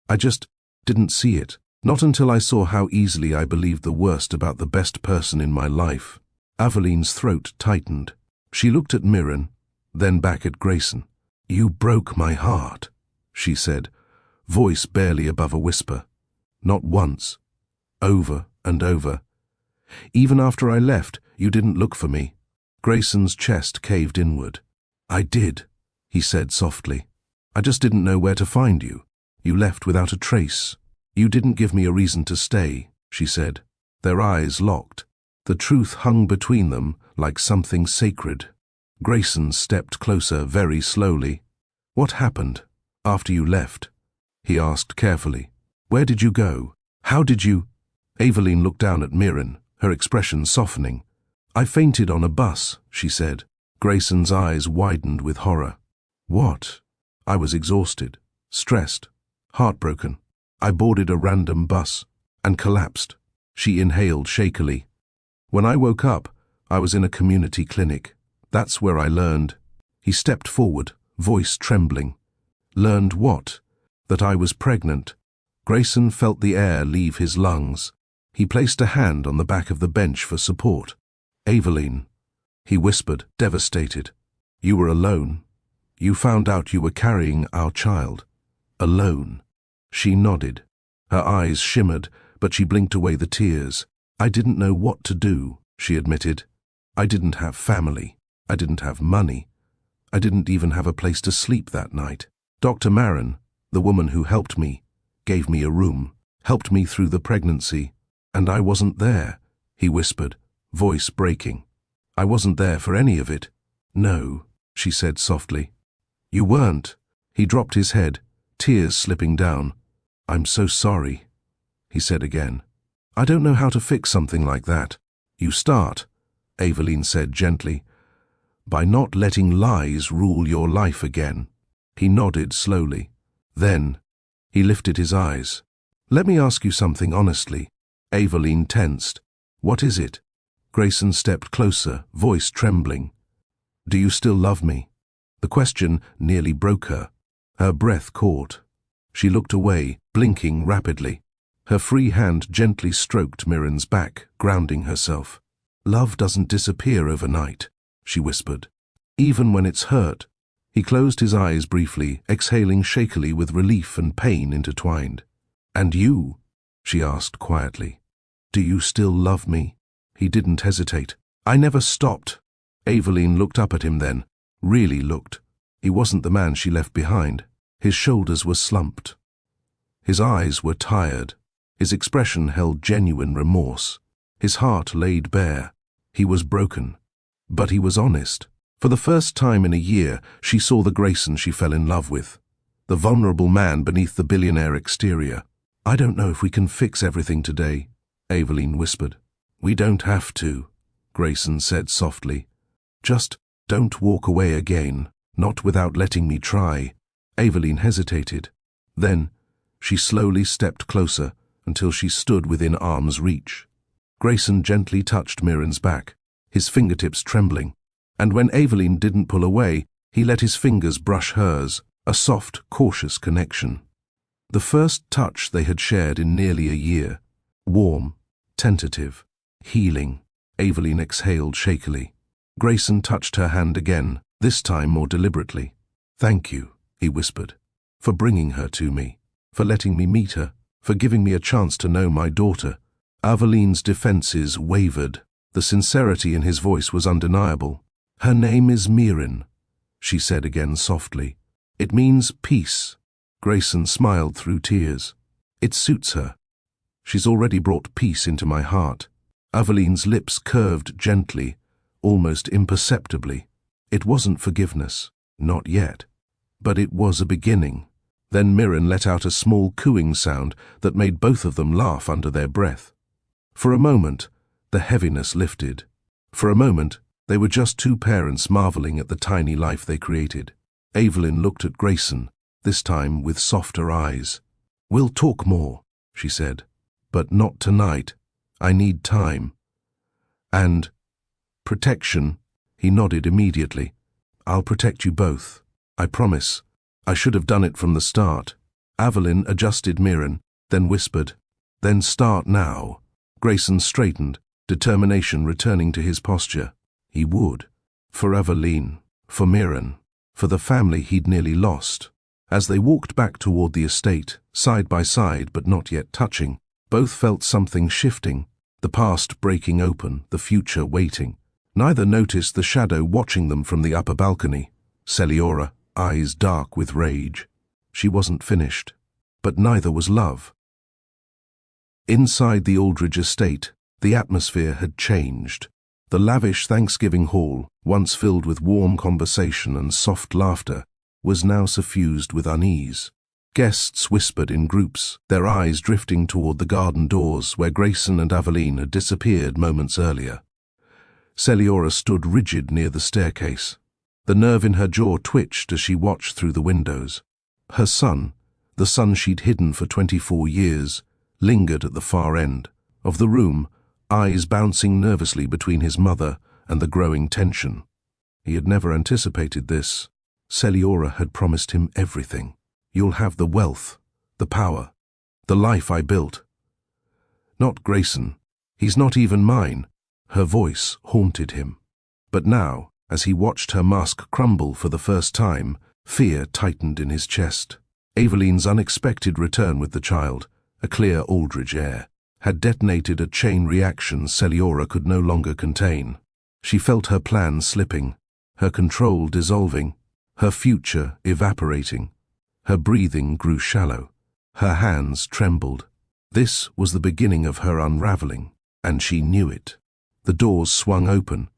"I just didn't see it. Not until I saw how easily I believed the worst about the best person in my life." Evelyn's throat tightened. She looked at Mirren, then back at Grayson. "You broke my heart," she said, voice barely above a whisper. "Not once. Over and over. Even after I left, you didn't look for me." Grayson's chest caved inward. "I did," he said softly. "I just didn't know where to find you. You left without a trace." "You didn't give me a reason to stay," she said. Their eyes locked. The truth hung between them like something sacred. Grayson stepped closer very slowly. "What happened after you left?" he asked carefully. "Where did you go? How did you—" Aveline looked down at Mirren, her expression softening. "I fainted on a bus," she said. Grayson's eyes widened with horror. "What?" "I was exhausted, stressed, heartbroken. I boarded a random bus and collapsed." She inhaled shakily. "When I woke up, I was in a community clinic. That's where I learned." He stepped forward, voice trembling. "Learned what?" "That I was pregnant." Grayson felt the air leave his lungs. He placed a hand on the back of the bench for support. "Aveline," he whispered, devastated. "You were alone. You found out you were carrying our child. Alone." She nodded. Her eyes shimmered, but she blinked away the tears. "I didn't know what to do," she admitted. "I didn't have family. I didn't have money. I didn't even have a place to sleep that night. Dr. Marin, the woman who helped me, gave me a room, helped me through the pregnancy, and I wasn't there," he whispered, voice breaking. "I wasn't there for any of it." "No," she said softly. "You weren't." He dropped his head, tears slipping down. "I'm so sorry," he said again. "I don't know how to fix something like that." "You start," Aveline said gently, "by not letting lies rule your life again." He nodded slowly. Then he lifted his eyes. "Let me ask you something honestly." Aveline tensed. "What is it?" Grayson stepped closer, voice trembling. "Do you still love me?" The question nearly broke her. Her breath caught. She looked away, blinking rapidly. Her free hand gently stroked Mirren's back, grounding herself. "Love doesn't disappear overnight," she whispered. "Even when it's hurt." He closed his eyes briefly, exhaling shakily with relief and pain intertwined. "And you?" she asked quietly. "Do you still love me?" He didn't hesitate. "I never stopped." Aveline looked up at him then, really looked. He wasn't the man she left behind. His shoulders were slumped. His eyes were tired. His expression held genuine remorse. His heart laid bare. He was broken. But he was honest. For the first time in a year, she saw the Grayson she fell in love with. The vulnerable man beneath the billionaire exterior. "I don't know if we can fix everything today," Aveline whispered. "We don't have to," Grayson said softly. "Just don't walk away again, not without letting me try." Aveline hesitated. Then she slowly stepped closer until she stood within arm's reach. Grayson gently touched Mirren's back, his fingertips trembling, and when Aveline didn't pull away, he let his fingers brush hers, a soft, cautious connection. The first touch they had shared in nearly a year. Warm, tentative, healing. Aveline exhaled shakily. Grayson touched her hand again, this time more deliberately. "Thank you," he whispered, "for bringing her to me, for letting me meet her, for giving me a chance to know my daughter." Aveline's defenses wavered. The sincerity in his voice was undeniable. "Her name is Mirren," she said again softly. "It means peace." Grayson smiled through tears. "It suits her. She's already brought peace into my heart." Aveline's lips curved gently, almost imperceptibly. It wasn't forgiveness, not yet. But it was a beginning. Then Mirren let out a small cooing sound that made both of them laugh under their breath. For a moment, the heaviness lifted. For a moment, they were just two parents marveling at the tiny life they created. Aveline looked at Grayson, this time with softer eyes. "We'll talk more," she said. "But not tonight. I need time." "And protection," he nodded immediately. "I'll protect you both. I promise. I should have done it from the start." Aveline adjusted Mirren, then whispered, "Then start now." Grayson straightened, determination returning to his posture. He would. For Aveline, for Mirren, for the family he'd nearly lost. As they walked back toward the estate, side by side but not yet touching, both felt something shifting, the past breaking open, the future waiting. Neither noticed the shadow watching them from the upper balcony. Celiora, eyes dark with rage. She wasn't finished. But neither was love. Inside the Aldridge estate, the atmosphere had changed. The lavish Thanksgiving hall, once filled with warm conversation and soft laughter, was now suffused with unease. Guests whispered in groups, their eyes drifting toward the garden doors where Grayson and Aveline had disappeared moments earlier. Celiora stood rigid near the staircase. The nerve in her jaw twitched as she watched through the windows. Her son, the son she'd hidden for 24 years, lingered at the far end of the room, eyes bouncing nervously between his mother and the growing tension. He had never anticipated this. Celiora had promised him everything. You'll have the wealth, the power, the life I built. Not Grayson. He's not even mine. Her voice haunted him. But now, as he watched her mask crumble for the first time, fear tightened in his chest. Aveline's unexpected return with the child, a clear Aldridge heir, had detonated a chain reaction Celiora could no longer contain. She felt her plan slipping, her control dissolving, her future evaporating. Her breathing grew shallow. Her hands trembled. This was the beginning of her unraveling, and she knew it. The doors swung open.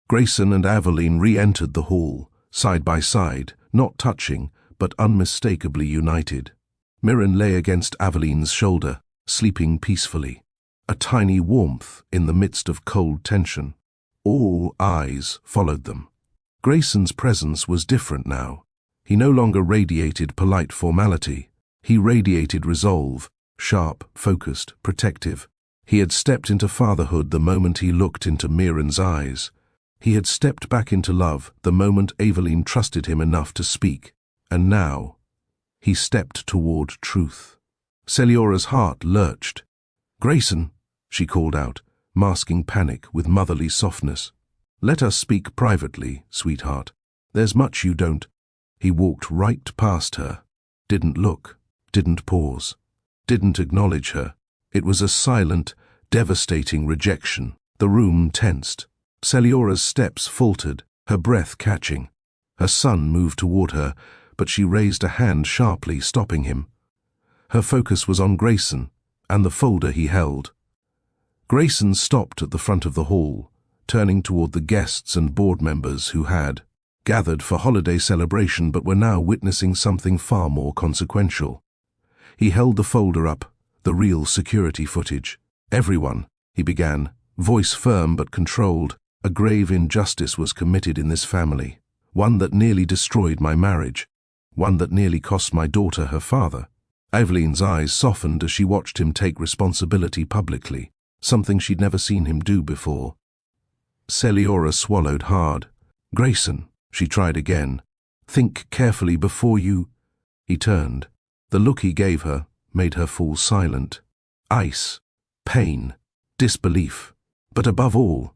Grayson and Aveline re-entered the hall, side by side, not touching, but unmistakably united. Mirren lay against Aveline's shoulder, sleeping peacefully, a tiny warmth in the midst of cold tension. All eyes followed them. Grayson's presence was different now. He no longer radiated polite formality. He radiated resolve, sharp, focused, protective. He had stepped into fatherhood the moment he looked into Mirren's eyes. He had stepped back into love the moment Aveline trusted him enough to speak. And now, he stepped toward truth. Celiora's heart lurched. "Grayson," she called out, masking panic with motherly softness. "Let us speak privately, sweetheart. There's much you don't." He walked right past her, didn't look, didn't pause, didn't acknowledge her. It was a silent, devastating rejection. The room tensed. Celiora's steps faltered, her breath catching. Her son moved toward her, but she raised a hand sharply, stopping him. Her focus was on Grayson and the folder he held. Grayson stopped at the front of the hall, turning toward the guests and board members who had gathered for holiday celebration but were now witnessing something far more consequential. He held the folder up, the real security footage. "Everyone," he began, voice firm but controlled, "a grave injustice was committed in this family, one that nearly destroyed my marriage, one that nearly cost my daughter her father." Aveline's eyes softened as she watched him take responsibility publicly, something she'd never seen him do before. Celiora swallowed hard. "Grayson," she tried again, "think carefully before you—" He turned. The look he gave her made her fall silent. Ice, pain, disbelief, but above all,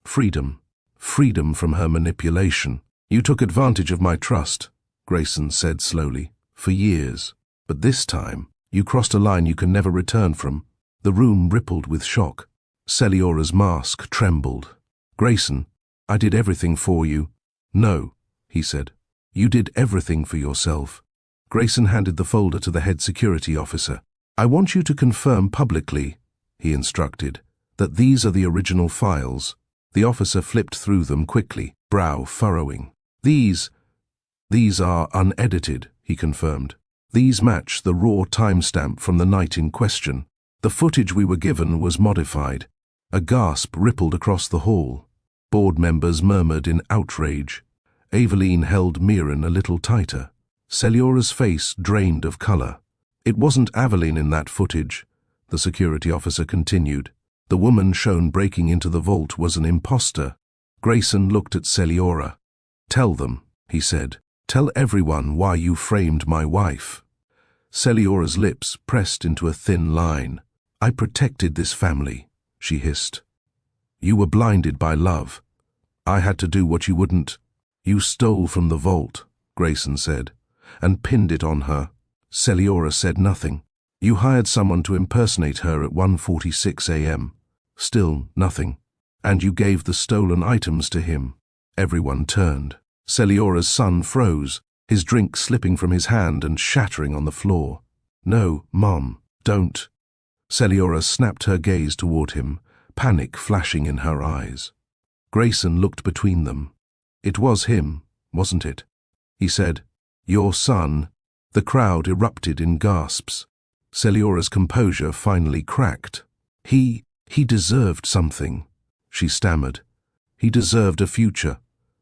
freedom. Freedom from her manipulation. "You took advantage of my trust," Grayson said slowly, "for years. But this time, you crossed a line you can never return from." The room rippled with shock. Celiora's mask trembled. "Grayson, I did everything for you." "No," he said. "You did everything for yourself." Grayson handed the folder to the head security officer. "I want you to confirm publicly," he instructed, "that these are the original files." The officer flipped through them quickly, brow furrowing. These are unedited," he confirmed. "These match the raw timestamp from the night in question. The footage we were given was modified." A gasp rippled across the hall. Board members murmured in outrage. Aveline held Mirren a little tighter. Celiora's face drained of color. "It wasn't Aveline in that footage," the security officer continued. "The woman shown breaking into the vault was an imposter." Grayson looked at Celiora. "Tell them," he said. "Tell everyone why you framed my wife." Celiora's lips pressed into a thin line. "I protected this family," she hissed. "You were blinded by love. I had to do what you wouldn't. You stole from the vault. Grayson said, and pinned it on her. Celiora said nothing. You hired someone to impersonate her at 1:46 a.m. Still nothing. And you gave the stolen items to him. Everyone turned. Celiora's son froze, his drink slipping from his hand and shattering on the floor. No, Mom, don't. Celiora snapped her gaze toward him, panic flashing in her eyes. Grayson looked between them. It was him, wasn't it? He said, "Your son." The crowd erupted in gasps. Celiora's composure finally cracked. He deserved something, she stammered. He deserved a future.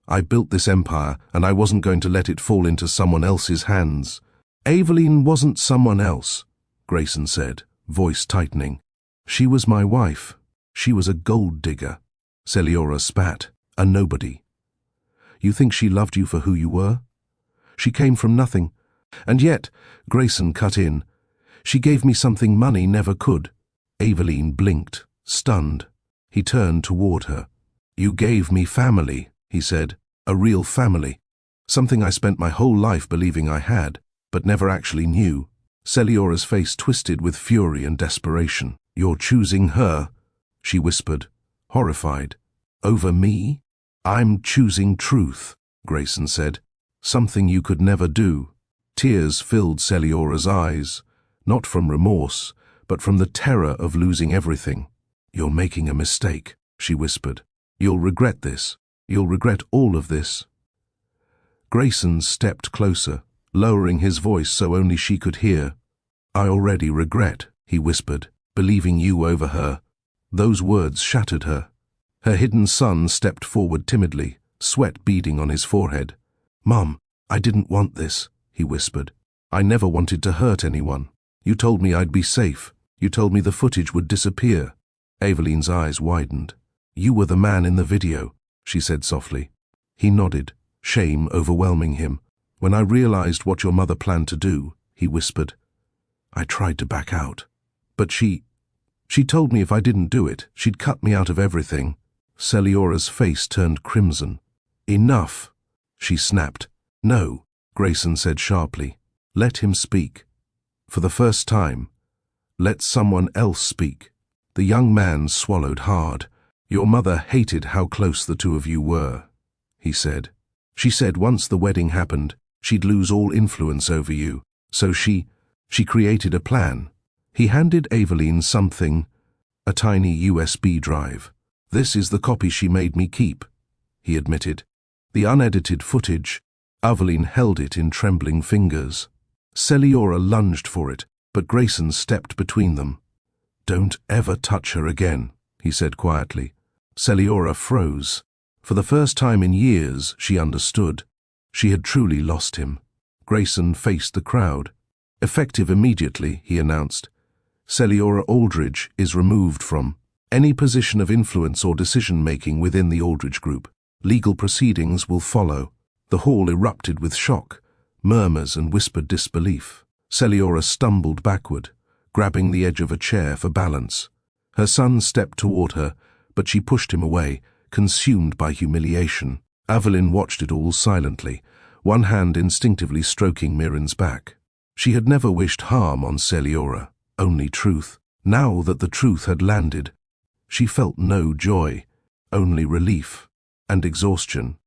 I built this empire, and I wasn't going to let it fall into someone else's hands. Aveline wasn't someone else, Grayson said, voice tightening. She was my wife. She was a gold digger. Celiora spat. A nobody. You think she loved you for who you were? She came from nothing. And yet, Grayson cut in, she gave me something money never could. Aveline blinked, stunned. He turned toward her. You gave me family, he said, a real family. Something I spent my whole life believing I had, but never actually knew. Celiora's face twisted with fury and desperation. You're choosing her, she whispered, horrified. Over me? I'm choosing truth, Grayson said. Something you could never do. Tears filled Celiora's eyes, not from remorse, but from the terror of losing everything. You're making a mistake, she whispered. You'll regret this. You'll regret all of this. Grayson stepped closer, lowering his voice so only she could hear. I already regret, he whispered, believing you over her. Those words shattered her. Her hidden son stepped forward timidly, sweat beading on his forehead. Mom, I didn't want this, he whispered. I never wanted to hurt anyone. You told me I'd be safe. You told me the footage would disappear. Aveline's eyes widened. You were the man in the video, she said softly. He nodded, shame overwhelming him. When I realized what your mother planned to do, he whispered. I tried to back out. But she told me if I didn't do it, she'd cut me out of everything. Celiora's face turned crimson. Enough, she snapped. No, Grayson said sharply. Let him speak. For the first time, let someone else speak. The young man swallowed hard. Your mother hated how close the two of you were, he said. She said once the wedding happened, she'd lose all influence over you. So she created a plan. He handed Aveline something, a tiny USB drive. This is the copy she made me keep, he admitted. The unedited footage. Aveline held it in trembling fingers. Celiora lunged for it, but Grayson stepped between them. Don't ever touch her again, he said quietly. Celiora froze. For the first time in years, she understood. She had truly lost him. Grayson faced the crowd. Effective immediately, he announced. Celiora Aldridge is removed from any position of influence or decision-making within the Aldridge Group. Legal proceedings will follow. The hall erupted with shock, murmurs and whispered disbelief. Celiora stumbled backward, grabbing the edge of a chair for balance. Her son stepped toward her, but she pushed him away, consumed by humiliation. Aveline watched it all silently, one hand instinctively stroking Mirren's back. She had never wished harm on Celiora, only truth. Now that the truth had landed, she felt no joy, only relief and exhaustion.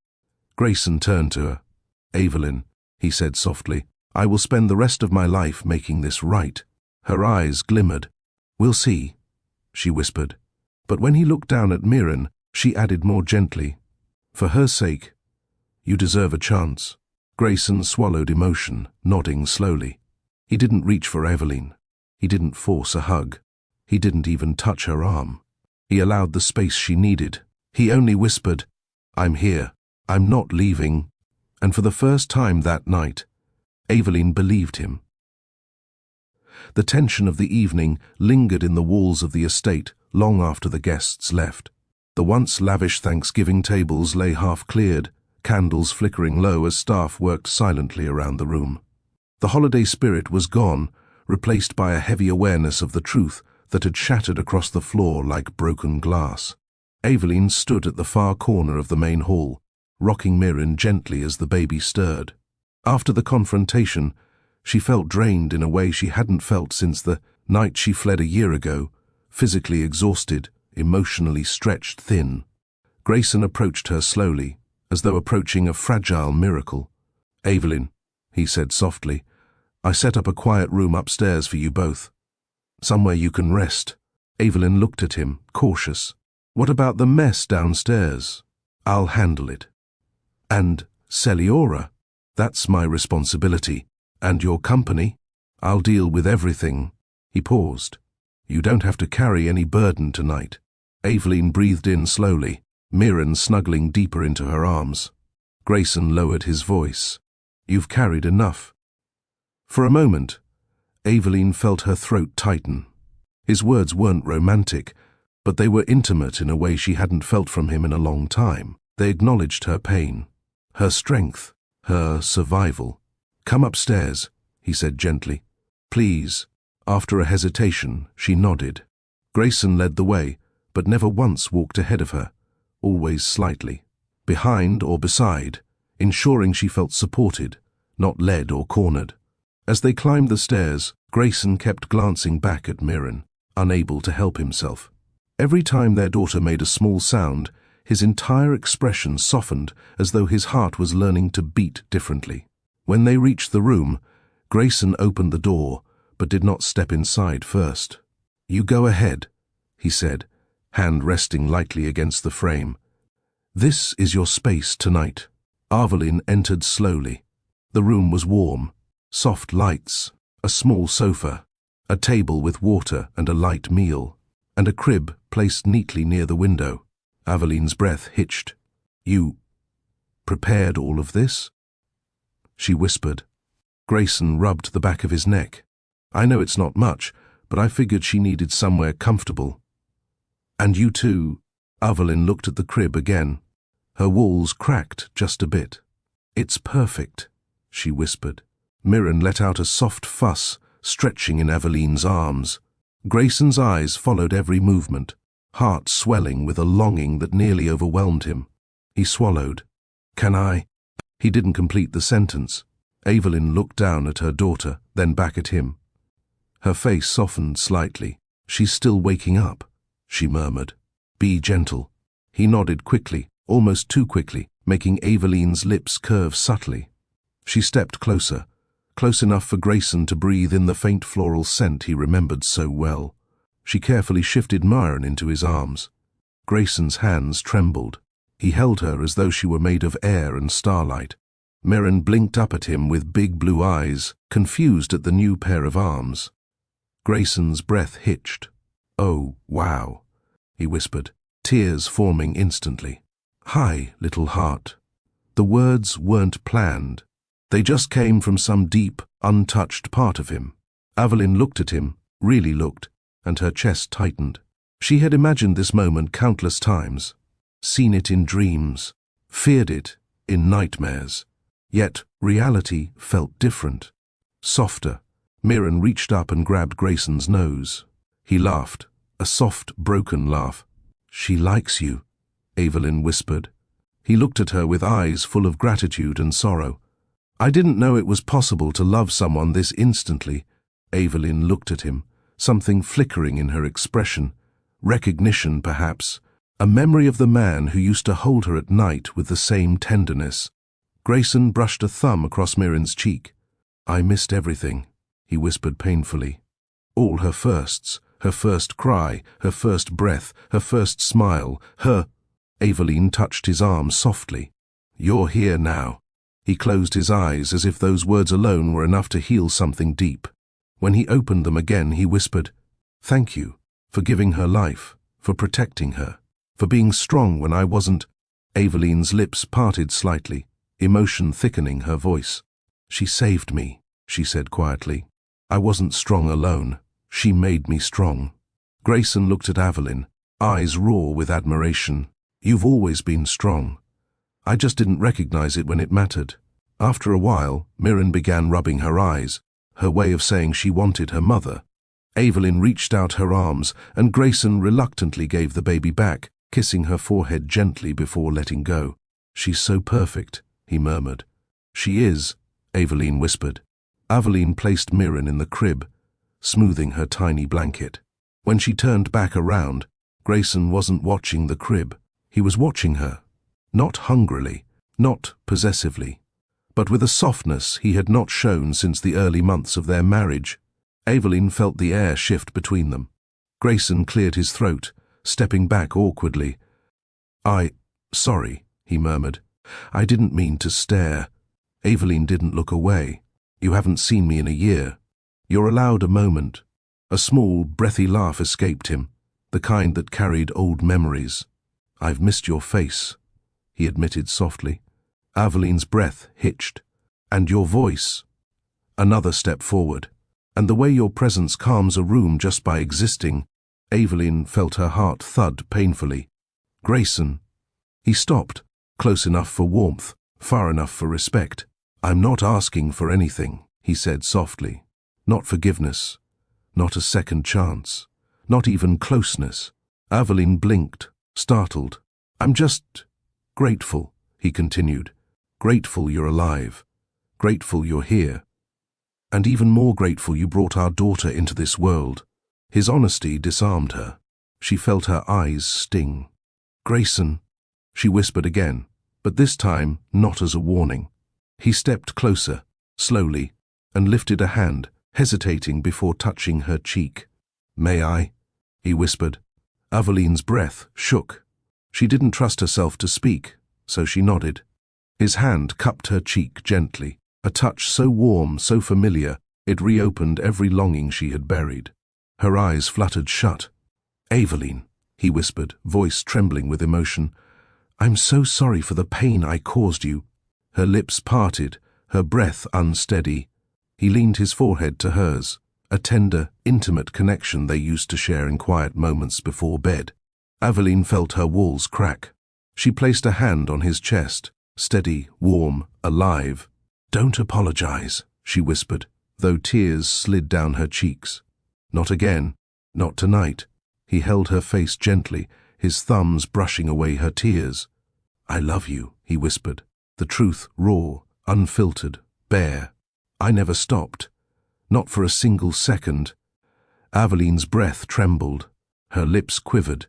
Grayson turned to her. Aveline, he said softly, I will spend the rest of my life making this right. Her eyes glimmered. We'll see, she whispered. But when he looked down at Mirren, she added more gently, for her sake, you deserve a chance. Grayson swallowed emotion, nodding slowly. He didn't reach for Aveline. He didn't force a hug. He didn't even touch her arm. He allowed the space she needed. He only whispered, I'm here. I'm not leaving. And for the first time that night, Aveline believed him. The tension of the evening lingered in the walls of the estate long after the guests left. The once lavish Thanksgiving tables lay half-cleared, candles flickering low as staff worked silently around the room. The holiday spirit was gone, replaced by a heavy awareness of the truth that had shattered across the floor like broken glass. Aveline stood at the far corner of the main hall, rocking Mirren gently as the baby stirred. After the confrontation, she felt drained in a way she hadn't felt since the night she fled a year ago, physically exhausted, emotionally stretched thin. Grayson approached her slowly, as though approaching a fragile miracle. "Evelyn," he said softly, "I set up a quiet room upstairs for you both. Somewhere you can rest." Evelyn looked at him, cautious. "What about the mess downstairs?" "I'll handle it." "And Celiora? That's my responsibility. And your company? I'll deal with everything." He paused. "You don't have to carry any burden tonight." Evelyn breathed in slowly, Mirren snuggling deeper into her arms. Grayson lowered his voice. "You've carried enough." For a moment, Evelyn felt her throat tighten. His words weren't romantic, but they were intimate in a way she hadn't felt from him in a long time. They acknowledged her pain, her strength, her survival. "Come upstairs," he said gently. "Please." After a hesitation, she nodded. Grayson led the way, but never once walked ahead of her, always slightly, behind or beside, ensuring she felt supported, not led or cornered. As they climbed the stairs, Grayson kept glancing back at Mirren, unable to help himself. Every time their daughter made a small sound, his entire expression softened as though his heart was learning to beat differently. When they reached the room, Grayson opened the door, but did not step inside first. "You go ahead," he said, hand resting lightly against the frame. "This is your space tonight." Evelyn entered slowly. The room was warm, soft lights, a small sofa, a table with water and a light meal, and a crib placed neatly near the window. Evelyn's breath hitched. "You prepared all of this?" she whispered. Grayson rubbed the back of his neck. "I know it's not much, but I figured she needed somewhere comfortable." "And you too." Evelyn looked at the crib again. Her walls cracked just a bit. "It's perfect," she whispered. Mirren let out a soft fuss, stretching in Evelyn's arms. Grayson's eyes followed every movement, heart swelling with a longing that nearly overwhelmed him. He swallowed. "Can I?" He didn't complete the sentence. Evelyn looked down at her daughter, then back at him. Her face softened slightly. "She's still waking up," she murmured. "Be gentle." He nodded quickly, almost too quickly, making Evelyn's lips curve subtly. She stepped closer, close enough for Grayson to breathe in the faint floral scent he remembered so well. She carefully shifted Mirren into his arms. Grayson's hands trembled. He held her as though she were made of air and starlight. Mirren blinked up at him with big blue eyes, confused at the new pair of arms. Grayson's breath hitched. "Oh, wow," he whispered, tears forming instantly. "Hi, little heart." The words weren't planned. They just came from some deep, untouched part of him. Evelyn looked at him, really looked, and her chest tightened. She had imagined this moment countless times, seen it in dreams, feared it in nightmares. Yet reality felt different, softer. Mirren reached up and grabbed Grayson's nose. He laughed, a soft, broken laugh. "She likes you," Evelyn whispered. He looked at her with eyes full of gratitude and sorrow. "I didn't know it was possible to love someone this instantly." Evelyn looked at him, something flickering in her expression. Recognition, perhaps. A memory of the man who used to hold her at night with the same tenderness. Grayson brushed a thumb across Mirren's cheek. "I missed everything," he whispered painfully. All her firsts, her first cry, her first breath, her first smile, her... Evelyn touched his arm softly. "You're here now." He closed his eyes as if those words alone were enough to heal something deep. When he opened them again, he whispered, "Thank you for giving her life, for protecting her, for being strong when I wasn't." Evelyn's lips parted slightly, emotion thickening her voice. "She saved me," she said quietly. "I wasn't strong alone. She made me strong." Grayson looked at Evelyn, eyes raw with admiration. "You've always been strong. I just didn't recognize it when it mattered." After a while, Mirren began rubbing her eyes, her way of saying she wanted her mother. Evelyn reached out her arms, and Grayson reluctantly gave the baby back, kissing her forehead gently before letting go. "She's so perfect," he murmured. "She is," Aveline whispered. Aveline placed Mirren in the crib, smoothing her tiny blanket. When she turned back around, Grayson wasn't watching the crib. He was watching her. Not hungrily, not possessively, but with a softness he had not shown since the early months of their marriage. Aveline felt the air shift between them. Grayson cleared his throat, stepping back awkwardly. Sorry, he murmured. I didn't mean to stare. Aveline didn't look away. You haven't seen me in a year. You're allowed a moment. A small, breathy laugh escaped him, the kind that carried old memories. I've missed your face, he admitted softly. Aveline's breath hitched. And your voice. Another step forward. And the way your presence calms a room just by existing. Aveline felt her heart thud painfully. Grayson. He stopped, close enough for warmth, far enough for respect. I'm not asking for anything, he said softly. Not forgiveness. Not a second chance. Not even closeness. Aveline blinked, startled. I'm just grateful, he continued. Grateful you're alive. Grateful you're here. And even more grateful you brought our daughter into this world. His honesty disarmed her. She felt her eyes sting. Grayson, she whispered again, but this time not as a warning. He stepped closer, slowly, and lifted a hand, hesitating before touching her cheek. May I? He whispered. Aveline's breath shook. She didn't trust herself to speak, so she nodded. His hand cupped her cheek gently, a touch so warm, so familiar, it reopened every longing she had buried. Her eyes fluttered shut. Aveline, he whispered, voice trembling with emotion. I'm so sorry for the pain I caused you. Her lips parted, her breath unsteady. He leaned his forehead to hers, a tender, intimate connection they used to share in quiet moments before bed. Aveline felt her walls crack. She placed a hand on his chest, steady, warm, alive. Don't apologize, she whispered, though tears slid down her cheeks. Not again, not tonight. He held her face gently, his thumbs brushing away her tears. I love you, he whispered, the truth raw, unfiltered, bare. I never stopped. Not for a single second. Aveline's breath trembled. Her lips quivered.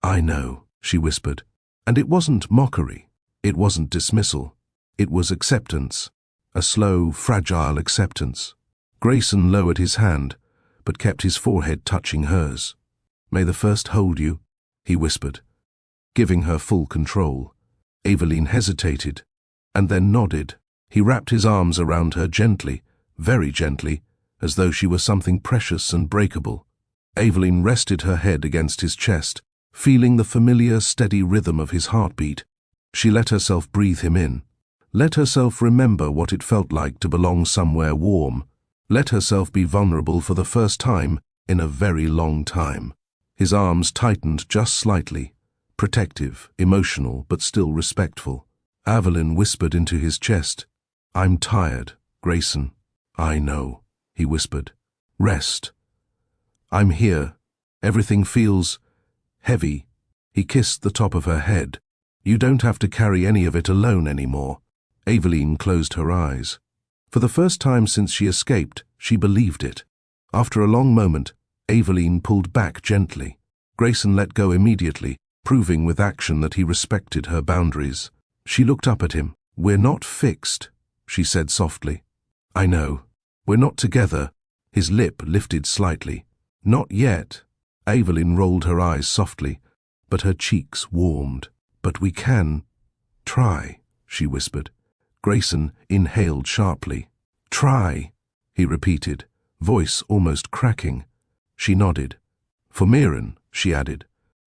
I know, she whispered. And it wasn't mockery. It wasn't dismissal. It was acceptance. A slow, fragile acceptance. Grayson lowered his hand, but kept his forehead touching hers. May the first hold you, he whispered, giving her full control. Aveline hesitated, and then nodded. He wrapped his arms around her gently, very gently, as though she were something precious and breakable. Aveline rested her head against his chest, feeling the familiar, steady rhythm of his heartbeat. She let herself breathe him in. Let herself remember what it felt like to belong somewhere warm. Let herself be vulnerable for the first time in a very long time. His arms tightened just slightly, protective, emotional, but still respectful. Aveline whispered into his chest. I'm tired, Grayson. I know, he whispered. Rest. I'm here. Everything feels heavy. He kissed the top of her head. You don't have to carry any of it alone anymore. Aveline closed her eyes. For the first time since she escaped, she believed it. After a long moment, Aveline pulled back gently. Grayson let go immediately, proving with action that he respected her boundaries. She looked up at him. We're not fixed, she said softly. I know. We're not together. His lip lifted slightly. Not yet. Aveline rolled her eyes softly, but her cheeks warmed. But we can try, she whispered. Grayson inhaled sharply. Try, he repeated, voice almost cracking. She nodded. For Mirren, she added.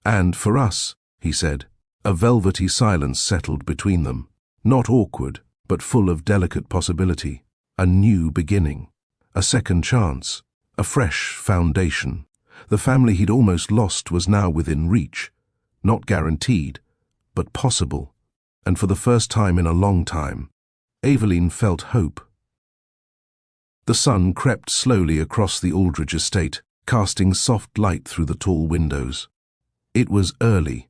And for us, he said. A velvety silence settled between them. Not awkward, but full of delicate possibility. A new beginning. A second chance. A fresh foundation. The family he'd almost lost was now within reach. Not guaranteed, but possible. And for the first time in a long time, Aveline felt hope. The sun crept slowly across the Aldridge estate, casting soft light through the tall windows. It was early,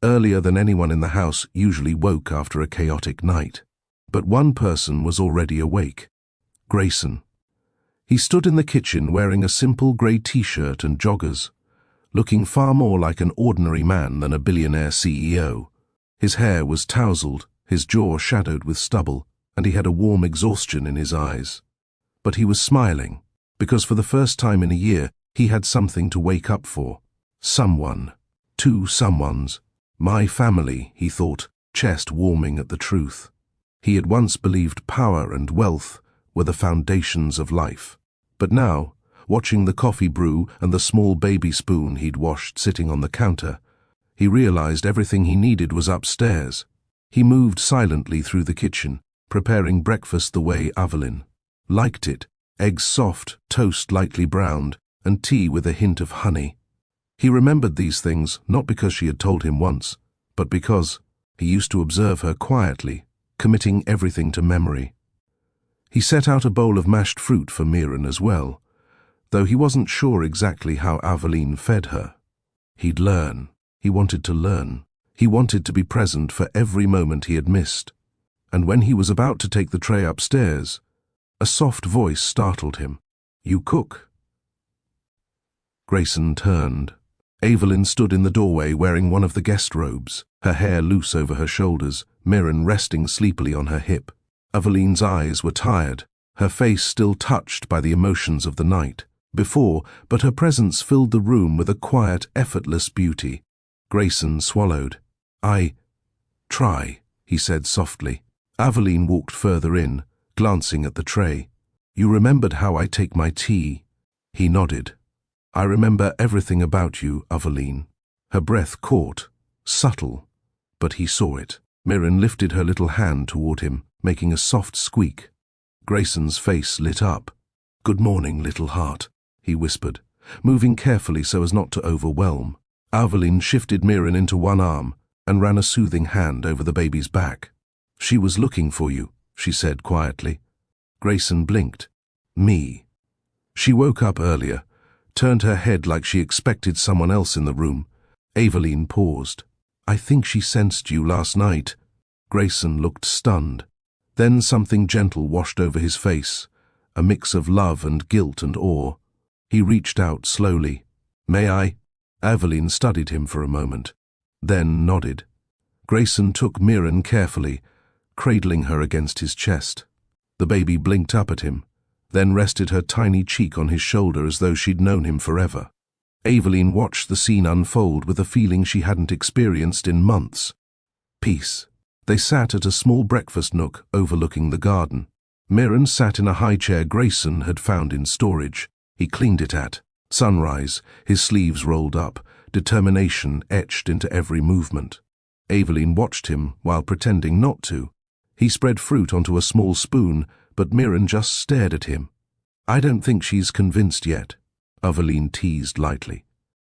earlier than anyone in the house usually woke after a chaotic night. But one person was already awake. Grayson. He stood in the kitchen wearing a simple grey t-shirt and joggers, looking far more like an ordinary man than a billionaire CEO. His hair was tousled, his jaw shadowed with stubble, and he had a warm exhaustion in his eyes. But he was smiling, because for the first time in a year, he had something to wake up for. Someone. 2 someones. My family, he thought, chest warming at the truth. He had once believed power and wealth were the foundations of life. But now, watching the coffee brew and the small baby spoon he'd washed sitting on the counter, he realized everything he needed was upstairs. He moved silently through the kitchen, preparing breakfast the way Evelyn liked it: eggs soft, toast lightly browned, and tea with a hint of honey. He remembered these things not because she had told him once, but because he used to observe her quietly, committing everything to memory. He set out a bowl of mashed fruit for Miran as well, though he wasn't sure exactly how Evelyn fed her. He'd learn. He wanted to learn. He wanted to be present for every moment he had missed. And when he was about to take the tray upstairs, a soft voice startled him. "You cook?" Grayson turned. Evelyn stood in the doorway wearing one of the guest robes, her hair loose over her shoulders, Miran resting sleepily on her hip. Evelyn's eyes were tired, her face still touched by the emotions of the night before, but her presence filled the room with a quiet, effortless beauty. Grayson swallowed. "I try," he said softly. Evelyn walked further in, glancing at the tray. "You remembered how I take my tea?" He nodded. "I remember everything about you, Evelyn." Her breath caught, subtle, but he saw it. Miran lifted her little hand toward him, making a soft squeak. Grayson's face lit up. "Good morning, little heart," he whispered, moving carefully so as not to overwhelm. Evelyn shifted Miran into one arm and ran a soothing hand over the baby's back. "She was looking for you," she said quietly. Grayson blinked. "Me?" She woke up earlier, turned her head like she expected someone else in the room. Evelyn paused. "I think she sensed you last night." Grayson looked stunned. Then something gentle washed over his face, a mix of love and guilt and awe. He reached out slowly. "May I?" Evelyn studied him for a moment, then nodded. Grayson took Miran carefully, cradling her against his chest. The baby blinked up at him, then rested her tiny cheek on his shoulder as though she'd known him forever. Evelyn watched the scene unfold with a feeling she hadn't experienced in months. Peace. They sat at a small breakfast nook overlooking the garden. Miran sat in a high chair Grayson had found in storage. He cleaned it at sunrise, his sleeves rolled up, determination etched into every movement. Evelyn watched him while pretending not to. He spread fruit onto a small spoon, but Miran just stared at him. "I don't think she's convinced yet," Evelyn teased lightly.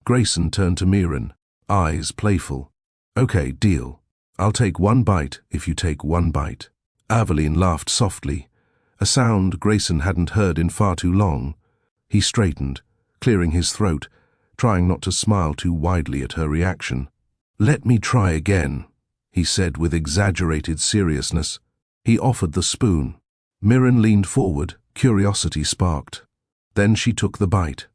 Grayson turned to Miran, eyes playful. "Okay, deal. I'll take one bite if you take one bite." Evelyn laughed softly, a sound Grayson hadn't heard in far too long. He straightened, clearing his throat, trying not to smile too widely at her reaction. "Let me try again," he said with exaggerated seriousness. He offered the spoon. Miran leaned forward, curiosity sparked. Then she took the bite.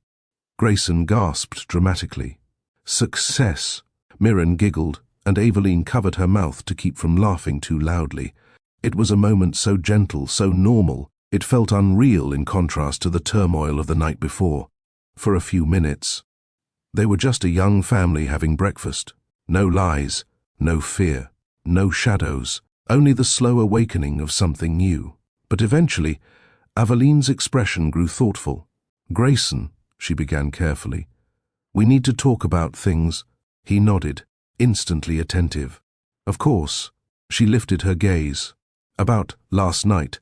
Grayson gasped dramatically. "Success!" Miran giggled, and Evelyn covered her mouth to keep from laughing too loudly. It was a moment so gentle, so normal, it felt unreal in contrast to the turmoil of the night before. For a few minutes, they were just a young family having breakfast. No lies, no fear, no shadows, only the slow awakening of something new. But eventually, Evelyn's expression grew thoughtful. "Grayson," she began carefully, "we need to talk about things." He nodded, instantly attentive. "Of course." She lifted her gaze. "About last night,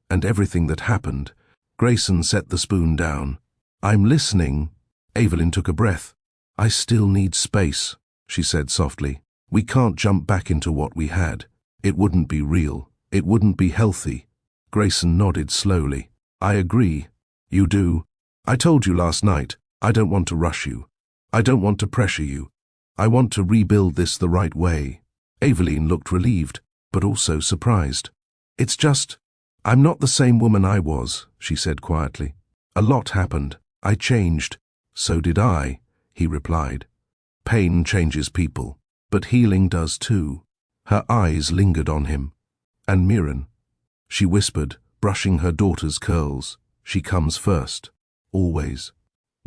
and everything that happened." Grayson set the spoon down. "I'm listening." Evelyn took a breath. "I still need space," she said softly. "We can't jump back into what we had. It wouldn't be real. It wouldn't be healthy." Grayson nodded slowly. "I agree." "You do?" "I told you last night, I don't want to rush you. I don't want to pressure you. I want to rebuild this the right way." Evelyn looked relieved, but also surprised. "It's just, I'm not the same woman I was, she said quietly. A lot happened. I changed. So did I, he replied. Pain changes people, but healing does too. Her eyes lingered on him. And Mirren, she whispered, brushing her daughter's curls. She comes first. Always.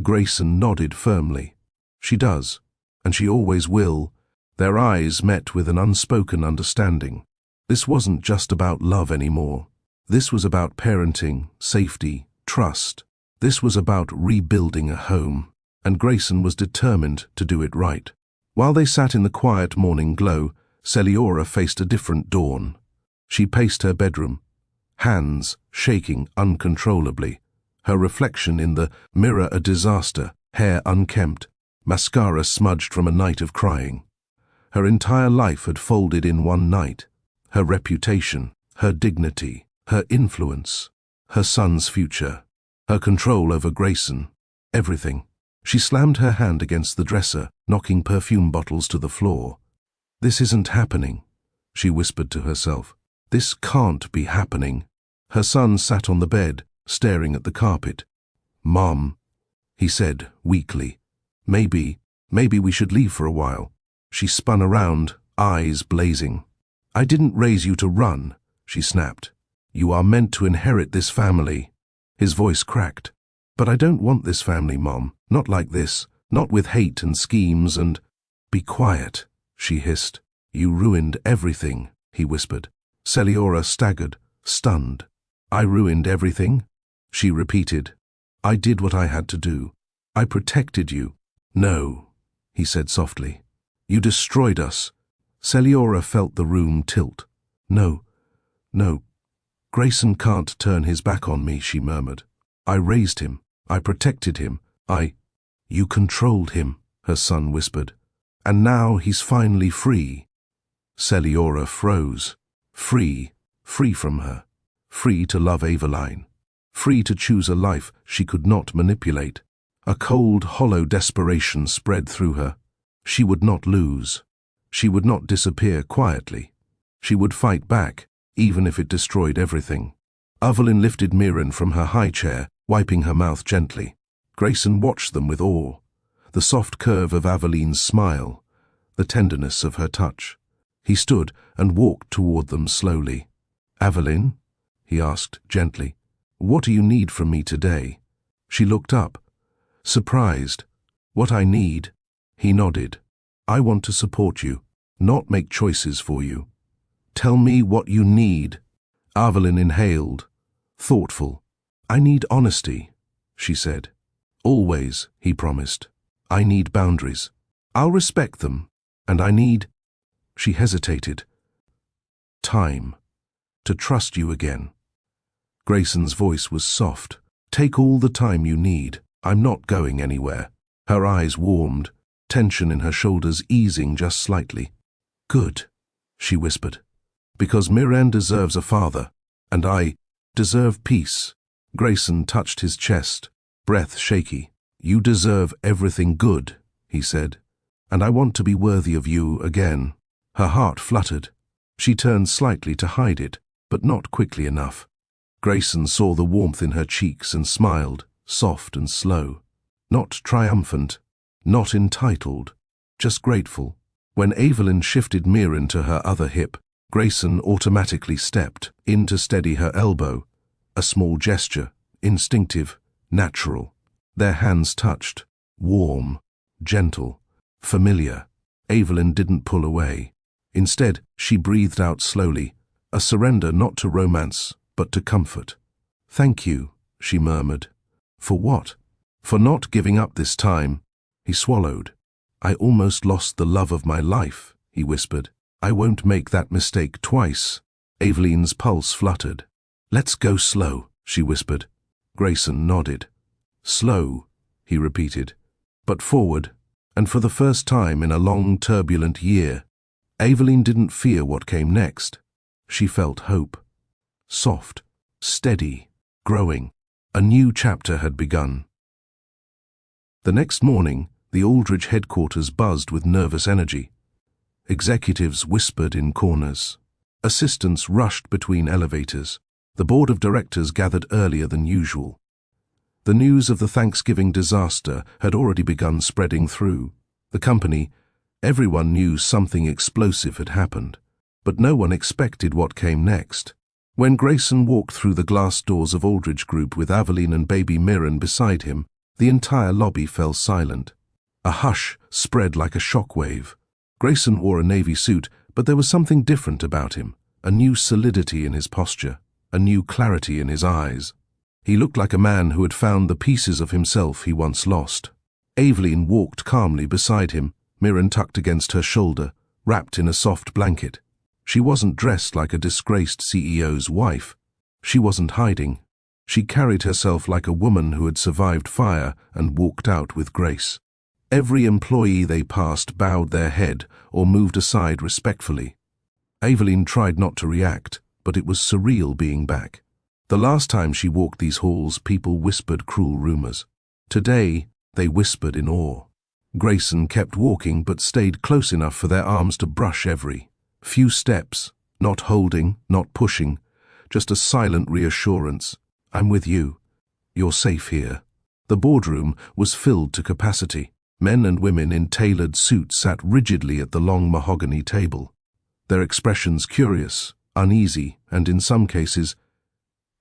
Grayson nodded firmly. She does, and she always will. Their eyes met with an unspoken understanding. This wasn't just about love anymore. This was about parenting, safety, trust. This was about rebuilding a home, and Grayson was determined to do it right. While they sat in the quiet morning glow, Celiora faced a different dawn. She paced her bedroom, hands shaking uncontrollably, her reflection in the mirror a disaster, hair unkempt, mascara smudged from a night of crying. Her entire life had folded in one night. Her reputation, her dignity, her influence, her son's future, her control over Grayson, everything. She slammed her hand against the dresser, knocking perfume bottles to the floor. This isn't happening, she whispered to herself. This can't be happening. Her son sat on the bed, staring at the carpet. Mom, he said weakly, maybe we should leave for a while. She spun around, eyes blazing. I didn't raise you to run, she snapped. You are meant to inherit this family. His voice cracked. But I don't want this family, Mom. Not like this. Not with hate and schemes and... Be quiet, she hissed. You ruined everything, he whispered. Celiora staggered, stunned. I ruined everything? She repeated. I did what I had to do. I protected you. No, he said softly. You destroyed us. Celiora felt the room tilt. No. Grayson can't turn his back on me, she murmured. I raised him. I protected him. You controlled him, her son whispered. And now he's finally free. Celiora froze. Free from her. Free to love Aveline. Free to choose a life she could not manipulate. A cold, hollow desperation spread through her. She would not lose. She would not disappear quietly. She would fight back, even if it destroyed everything. Aveline lifted Mirren from her high chair, wiping her mouth gently. Grayson watched them with awe. The soft curve of Aveline's smile, the tenderness of her touch. He stood and walked toward them slowly. Aveline, he asked gently, what do you need from me today? She looked up, surprised. What I need? He nodded. I want to support you, not make choices for you. Tell me what you need. Aveline inhaled, thoughtful. I need honesty, she said. Always, he promised. I need boundaries. I'll respect them, and I need... She hesitated. Time. To trust you again. Grayson's voice was soft. Take all the time you need. I'm not going anywhere. Her eyes warmed, tension in her shoulders easing just slightly. Good, she whispered. Because Mirren deserves a father, and I deserve peace. Grayson touched his chest, breath shaky. You deserve everything good, he said, and I want to be worthy of you again. Her heart fluttered. She turned slightly to hide it, but not quickly enough. Grayson saw the warmth in her cheeks and smiled, soft and slow. Not triumphant, not entitled, just grateful. When Aveline shifted Mirren to her other hip, Grayson automatically stepped in to steady her elbow. A small gesture, instinctive, natural. Their hands touched, warm, gentle, familiar. Aveline didn't pull away. Instead, she breathed out slowly, a surrender not to romance, but to comfort. Thank you, she murmured. For what? For not giving up this time. He swallowed. I almost lost the love of my life, he whispered. I won't make that mistake twice. Aveline's pulse fluttered. Let's go slow, she whispered. Grayson nodded. Slow, he repeated, but forward, and for the first time in a long, turbulent year, Aveline didn't fear what came next. She felt hope. Soft, steady, growing. A new chapter had begun. The next morning, the Aldridge headquarters buzzed with nervous energy. Executives whispered in corners. Assistants rushed between elevators. The board of directors gathered earlier than usual. The news of the Thanksgiving disaster had already begun spreading through the company. Everyone knew something explosive had happened, but no one expected what came next. When Grayson walked through the glass doors of Aldridge Group with Aveline and baby Mirren beside him, the entire lobby fell silent. A hush spread like a shockwave. Grayson wore a navy suit, but there was something different about him, a new solidity in his posture, a new clarity in his eyes. He looked like a man who had found the pieces of himself he once lost. Aveline walked calmly beside him, Mirren tucked against her shoulder, wrapped in a soft blanket. She wasn't dressed like a disgraced CEO's wife. She wasn't hiding. She carried herself like a woman who had survived fire and walked out with grace. Every employee they passed bowed their head or moved aside respectfully. Aveline tried not to react, but it was surreal being back. The last time she walked these halls, people whispered cruel rumors. Today, they whispered in awe. Grayson kept walking but stayed close enough for their arms to brush every few steps, not holding, not pushing, just a silent reassurance. I'm with you. You're safe here. The boardroom was filled to capacity. Men and women in tailored suits sat rigidly at the long mahogany table, their expressions curious, uneasy, and in some cases,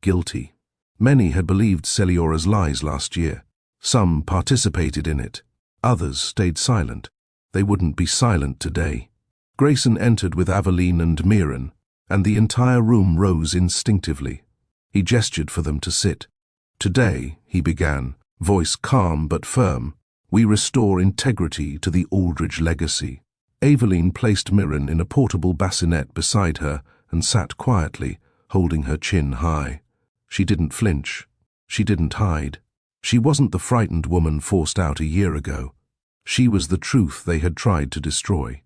guilty. Many had believed Celiora's lies last year. Some participated in it. Others stayed silent. They wouldn't be silent today. Grayson entered with Aveline and Mirren, and the entire room rose instinctively. He gestured for them to sit. Today, he began, voice calm but firm, we restore integrity to the Aldridge legacy. Aveline placed Mirren in a portable bassinet beside her and sat quietly, holding her chin high. She didn't flinch. She didn't hide. She wasn't the frightened woman forced out a year ago. She was the truth they had tried to destroy.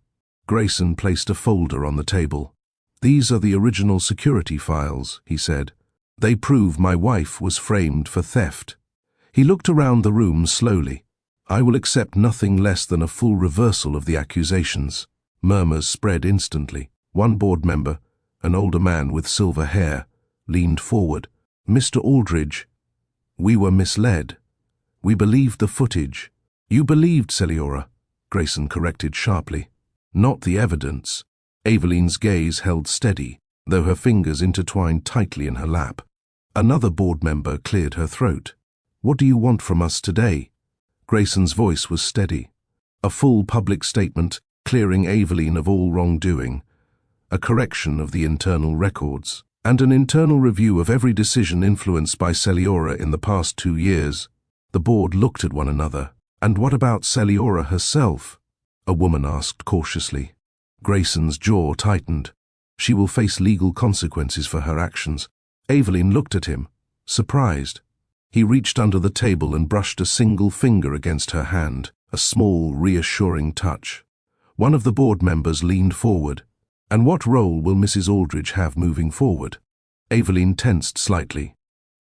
Grayson placed a folder on the table. These are the original security files, he said. They prove my wife was framed for theft. He looked around the room slowly. I will accept nothing less than a full reversal of the accusations. Murmurs spread instantly. One board member, an older man with silver hair, leaned forward. Mr. Aldridge, we were misled. We believed the footage. You believed Celiora, Grayson corrected sharply. Not the evidence. Aveline's gaze held steady, though her fingers intertwined tightly in her lap. Another board member cleared her throat. What do you want from us today? Grayson's voice was steady. A full public statement, clearing Aveline of all wrongdoing, a correction of the internal records, and an internal review of every decision influenced by Celiora in the past 2 years. The board looked at one another. And what about Celiora herself? A woman asked cautiously. Grayson's jaw tightened. She will face legal consequences for her actions. Aveline looked at him, surprised. He reached under the table and brushed a single finger against her hand, a small, reassuring touch. One of the board members leaned forward. And what role will Mrs. Aldridge have moving forward? Aveline tensed slightly.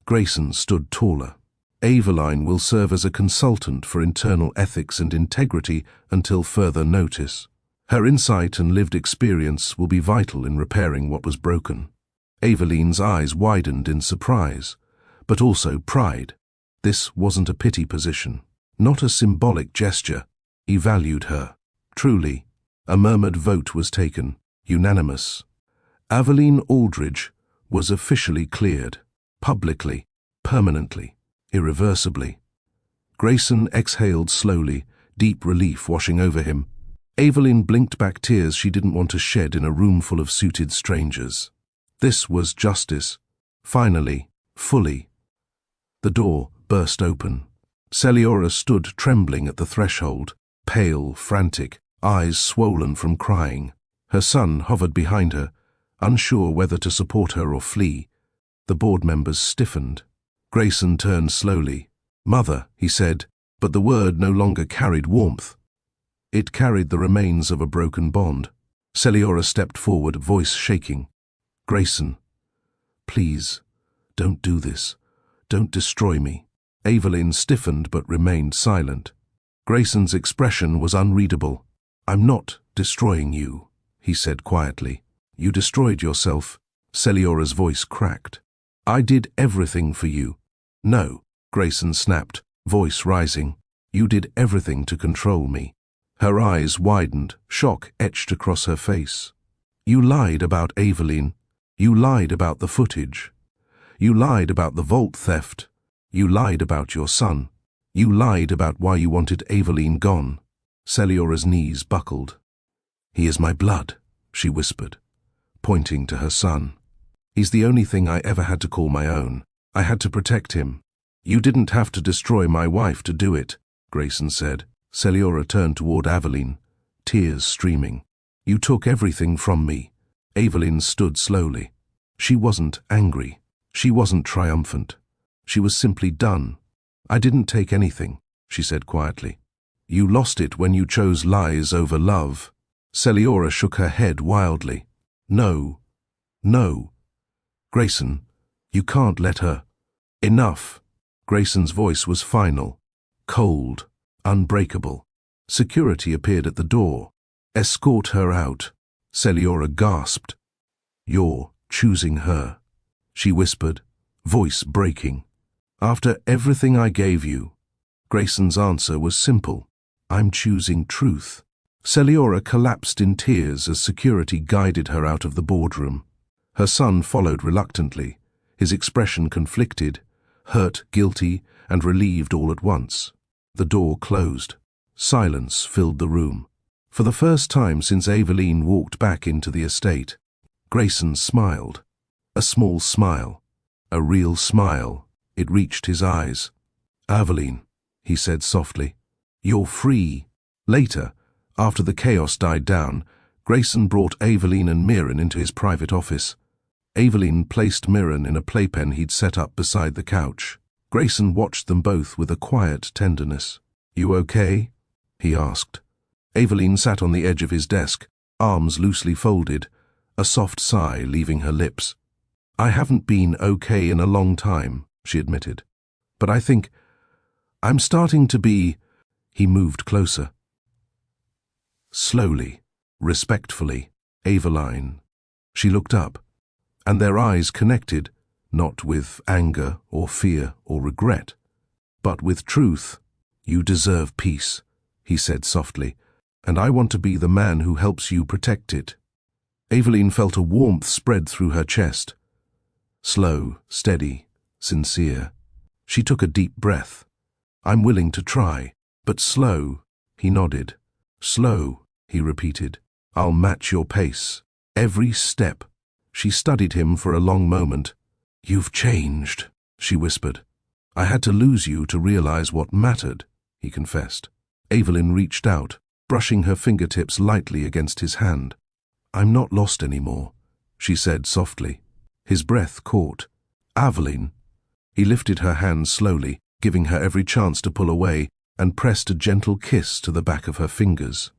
Grayson stood taller. Aveline will serve as a consultant for internal ethics and integrity until further notice. Her insight and lived experience will be vital in repairing what was broken. Aveline's eyes widened in surprise, but also pride. This wasn't a pity position, not a symbolic gesture. He valued her. Truly. A murmured vote was taken, unanimous. Aveline Aldridge was officially cleared, publicly, permanently, irreversibly. Grayson exhaled slowly, deep relief washing over him. Aveline blinked back tears she didn't want to shed in a room full of suited strangers. This was justice. Finally, fully. The door burst open. Celiora stood trembling at the threshold, pale, frantic, eyes swollen from crying. Her son hovered behind her, unsure whether to support her or flee. The board members stiffened. Grayson turned slowly. "Mother," he said, but the word no longer carried warmth. It carried the remains of a broken bond. Celiora stepped forward, voice shaking. "Grayson, please, don't do this. Don't destroy me." Aveline stiffened but remained silent. Grayson's expression was unreadable. "I'm not destroying you," he said quietly. "You destroyed yourself." Celiora's voice cracked. I did everything for you. No, Grayson snapped, voice rising. You did everything to control me. Her eyes widened, shock etched across her face. You lied about Aveline. You lied about the footage. You lied about the vault theft. You lied about your son. You lied about why you wanted Aveline gone. Celiora's knees buckled. He is my blood, she whispered, pointing to her son. He's the only thing I ever had to call my own. I had to protect him. You didn't have to destroy my wife to do it, Grayson said. Celiora turned toward Aveline, tears streaming. You took everything from me. Aveline stood slowly. She wasn't angry. She wasn't triumphant. She was simply done. I didn't take anything, she said quietly. You lost it when you chose lies over love. Celiora shook her head wildly. No. No. Grayson, you can't let her. Enough. Grayson's voice was final, cold, unbreakable. Security appeared at the door. Escort her out. Celiora gasped. You're choosing her, she whispered, voice breaking. After everything I gave you. Grayson's answer was simple. I'm choosing truth. Celiora collapsed in tears as security guided her out of the boardroom. Her son followed reluctantly, his expression conflicted, hurt, guilty, and relieved all at once. The door closed. Silence filled the room. For the first time since Aveline walked back into the estate, Grayson smiled. A small smile. A real smile. It reached his eyes. Aveline, he said softly, you're free. Later, after the chaos died down, Grayson brought Aveline and Mirren into his private office. Aveline placed Mirren in a playpen he'd set up beside the couch. Grayson watched them both with a quiet tenderness. You okay? He asked. Aveline sat on the edge of his desk, arms loosely folded, a soft sigh leaving her lips. I haven't been okay in a long time, she admitted. But I think I'm starting to be. He moved closer. Slowly, respectfully, Aveline. She looked up, and their eyes connected, not with anger or fear or regret, but with truth. You deserve peace, he said softly, and I want to be the man who helps you protect it. Aveline felt a warmth spread through her chest. Slow, steady, sincere. She took a deep breath. I'm willing to try, but slow, he nodded. Slow, he repeated. I'll match your pace. Every step. She studied him for a long moment. You've changed, she whispered. I had to lose you to realize what mattered, he confessed. Aveline reached out, brushing her fingertips lightly against his hand. I'm not lost anymore, she said softly. His breath caught. Aveline. He lifted her hand slowly, giving her every chance to pull away, and pressed a gentle kiss to the back of her fingers.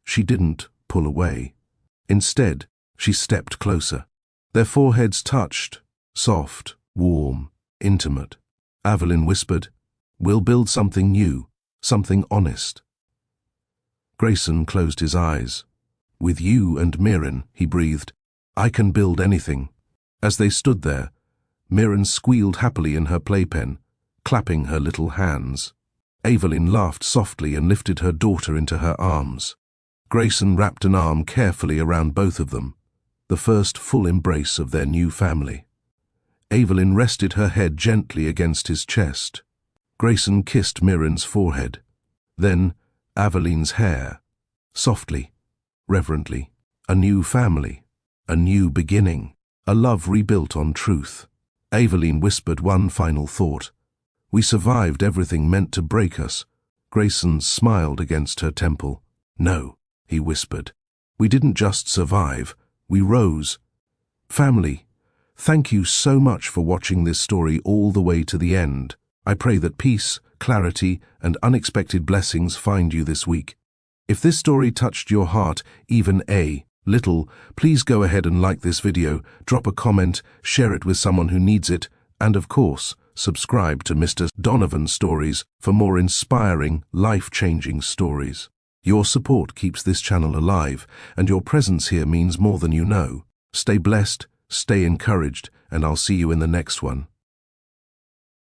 She didn't pull away. Instead, she stepped closer. Their foreheads touched, soft, warm, intimate. Aveline whispered, We'll build something new, something honest. Grayson closed his eyes. With you and Mirren, he breathed, I can build anything. As they stood there, Mirren squealed happily in her playpen, clapping her little hands. Aveline laughed softly and lifted her daughter into her arms. Grayson wrapped an arm carefully around both of them, the first full embrace of their new family. Aveline rested her head gently against his chest. Grayson kissed Mirren's forehead, then Aveline's hair, softly, reverently. A new family, a new beginning, a love rebuilt on truth. Aveline whispered one final thought. We survived everything meant to break us. Grayson smiled against her temple. No, he whispered. We didn't just survive, we rose. Family, thank you so much for watching this story all the way to the end. I pray that peace, clarity, and unexpected blessings find you this week. If this story touched your heart, even a little, please go ahead and like this video, drop a comment, share it with someone who needs it, and of course, subscribe to Mr. Donovan Stories for more inspiring, life-changing stories. Your support keeps this channel alive, and your presence here means more than you know. Stay blessed, stay encouraged, and I'll see you in the next one.